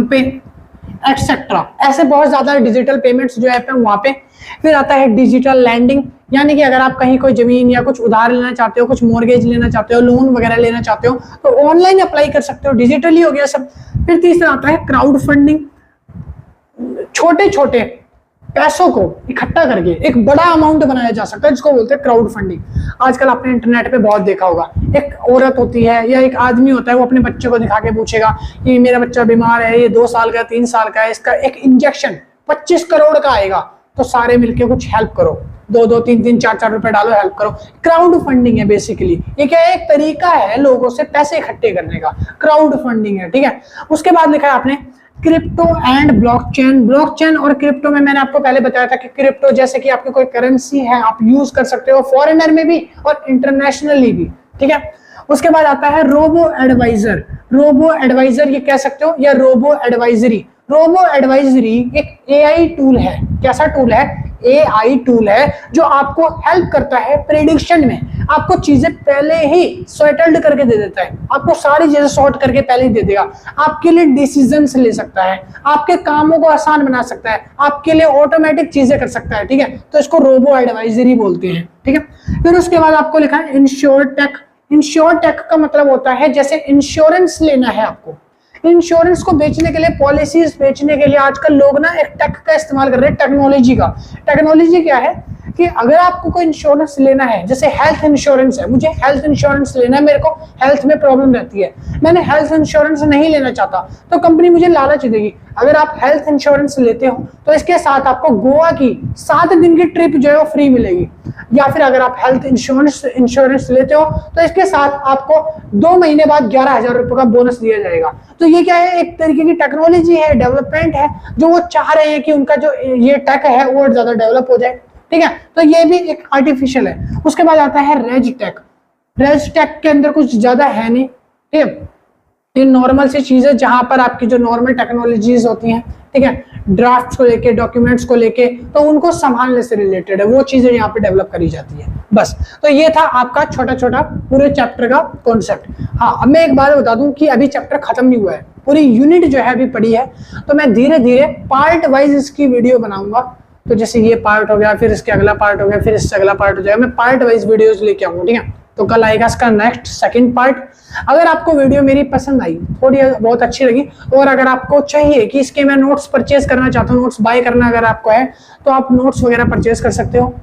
पे एक्सेट्रा, ऐसे बहुत ज्यादा डिजिटल पेमेंट्स जो है वहां पे। फिर आता है डिजिटल लैंडिंग, यानी कि अगर आप कहीं कोई जमीन या कुछ उधार लेना चाहते हो, कुछ मॉर्गेज लेना चाहते हो, लोन वगैरह लेना चाहते हो, तो ऑनलाइन अप्लाई कर सकते हो, डिजिटली हो गया सब। फिर तीसरा आता है क्राउड फंडिंग, छोटे छोटे पैसों को इकट्ठा करके एक बड़ा अमाउंट बनाया जा सकता है, जिसको बोलते हैं क्राउड फंडिंग। आजकल आपने इंटरनेट पे बहुत देखा होगा, एक औरत होती है या एक आदमी होता है, वो अपने बच्चे को दिखा के पूछेगा कि मेरा बच्चा बीमार है, ये 2 साल का 3 साल का है, इसका एक इंजेक्शन 25 करोड़ का आएगा, तो सारे मिलके कुछ हेल्प करो, 2-2, 3-3, 4-4 रुपए डालो, हेल्प करो। क्राउड फंडिंग है बेसिकली। ये क्या है, एक तरीका है लोगों से पैसे इकट्ठे करने का, क्राउड फंडिंग है। ठीक है, उसके बाद लिखा है आपने क्रिप्टो एंड ब्लॉकचेन। ब्लॉकचेन और क्रिप्टो में मैंने आपको पहले बताया था कि क्रिप्टो जैसे कि आपकी कोई करेंसी है, आप यूज कर सकते हो फॉरेनर में भी और इंटरनेशनली भी। ठीक है, उसके बाद आता है रोबो एडवाइजर। रोबो एडवाइजर ये कह सकते हो, या रोबो एडवाइजरी। रोबो एडवाइजरी एक AI टूल है। कैसा टूल है, AI टूल है जो आपको हेल्प करता है प्रेडिक्शन में। आपको चीजें पहले ही सॉर्टेड करके दे देता है, आपको सारी चीजें सॉर्ट करके पहले ही दे देगा, आपके लिए डिसीजंस ले सकता है, आपके कामों को आसान बना सकता है, आपके लिए ऑटोमेटिक चीजें कर सकता है। ठीक है, तो इसको रोबो एडवाइजरी बोलते हैं। ठीक है, फिर उसके बाद आपको लिखा है इंश्योरटेक। इंश्योरटेक का मतलब होता है जैसे इंश्योरेंस लेना है आपको, इंश्योरेंस को बेचने के लिए, पॉलिसीज बेचने के लिए आजकल लोग ना एक टेक का इस्तेमाल कर रहे हैं, टेक्नोलॉजी का। टेक्नोलॉजी क्या है कि अगर आपको कोई इंश्योरेंस लेना है, जैसे हेल्थ इंश्योरेंस है, मुझे हेल्थ इंश्योरेंस लेना है, मेरे को हेल्थ में प्रॉब्लम रहती है, मैंने हेल्थ इंश्योरेंस नहीं लेना चाहता, तो कंपनी मुझे लालच देगी। अगर आप हेल्थ इंश्योरेंस लेते हो तो इसके साथ आपको गोवा की 7 दिन की ट्रिप जो है वो फ्री मिलेगी। या फिर अगर आप हेल्थ इंश्योरेंस लेते हो तो इसके साथ आपको 2 महीने बाद 11,000 रुपए का बोनस दिया जाएगा। तो ये क्या है, एक तरीके की टेक्नोलॉजी है, डेवलपमेंट है, जो वो चाह रहे हैं कि उनका जो ये टेक है वो ज्यादा डेवलप हो जाए। ठीक है, तो ये भी एक आर्टिफिशियल है। उसके बाद आता है रेज टेक। रेज टेक के अंदर कुछ ज्यादा है नहीं, ठीक है, ये नॉर्मल सी चीज है जहां पर आपकी जो नॉर्मल टेक्नोलॉजीज होती हैं, ठीक है, ड्राफ्ट्स को लेके, डॉक्यूमेंट्स को लेके, तो उनको संभालने से रिलेटेड है, वो चीजें यहाँ पे डेवलप करी जाती है बस। तो ये था आपका छोटा छोटा पूरे चैप्टर का कॉन्सेप्ट। हाँ, अब मैं एक बात बता दूं कि अभी चैप्टर खत्म नहीं हुआ है, पूरी यूनिट जो है अभी पड़ी है, तो मैं धीरे धीरे पार्ट वाइज इसकी वीडियो बनाऊंगा। तो जैसे ये पार्ट हो गया, फिर इसके अगला पार्ट हो गया, फिर इससे अगला पार्ट हो जाएगा, मैं पार्ट वाइज वीडियोस लेके आऊंगा, ठीक है। तो कल आएगा इसका नेक्स्ट सेकंड पार्ट। अगर आपको वीडियो मेरी पसंद आई, थोड़ी बहुत अच्छी लगी, और अगर आपको चाहिए कि इसके मैं नोट्स परचेज करना चाहता हूँ, नोट्स बाय करना अगर आपको है, तो आप नोट्स वगैरह परचेज कर सकते हो।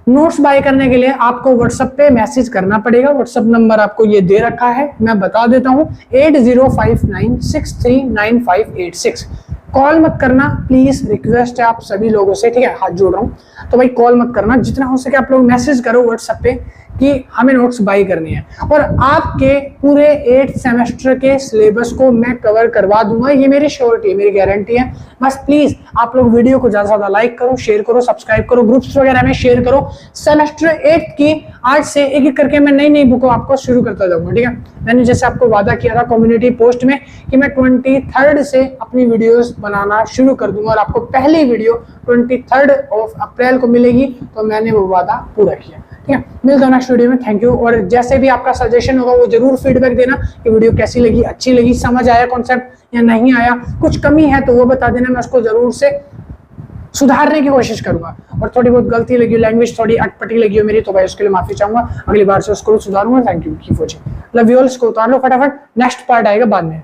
नोट्स बाय करने के लिए आपको व्हाट्सएप पे मैसेज करना पड़ेगा। व्हाट्सएप नंबर आपको ये दे रखा है, मैं बता देता हूँ, 8059639586। कॉल मत करना प्लीज, रिक्वेस्ट है आप सभी लोगों से, ठीक है, हाथ जोड़ रहा हूँ। तो भाई कॉल मत करना, जितना हो सके आप लोग मैसेज करो व्हाट्सएप पे कि हमें नोट्स बाय करनी है, और आपके पूरे 8th सेमेस्टर के सिलेबस को मैं कवर करवा दूंगा, ये मेरी श्योरिटी है, मेरी गारंटी है। बस प्लीज आप लोग वीडियो को ज्यादा से ज्यादा लाइक करो, शेयर करो, सब्सक्राइब करो, ग्रुप्स वगैरह में शेयर करो। सेमेस्टर 8 की आज से एक एक करके मैं नई नई बुकों आपको शुरू करता जाऊंगा, ठीक है। मैंने जैसे आपको वादा किया था कम्युनिटी पोस्ट में कि मैं 23rd से अपनी वीडियोस बनाना शुरू कर दूंगा, और आपको पहली वीडियो 23rd अप्रैल को मिलेगी, तो मैंने वो वादा पूरा किया, ठीक है। मिलता हूं नेक्स्ट वीडियो में, थैंक यू। और जैसे भी आपका सजेशन होगा वो जरूर फीडबैक देना कि वीडियो कैसी लगी, अच्छी लगी, समझ आया कॉन्सेप्ट या नहीं आया, कुछ कमी है तो वो बता देना, मैं उसको जरूर से सुधारने की कोशिश करूंगा। और थोड़ी बहुत गलती लगी, लैंग्वेज थोड़ी अटपटी लगी हो मेरी, तो भाई उसके लिए माफी चाहूंगा, अगली बार से उसको सुधारूंगा। Thank you, keep watching, love you all. इसको उतार लो फटाफट, नेक्स्ट पार्ट आएगा बाद में।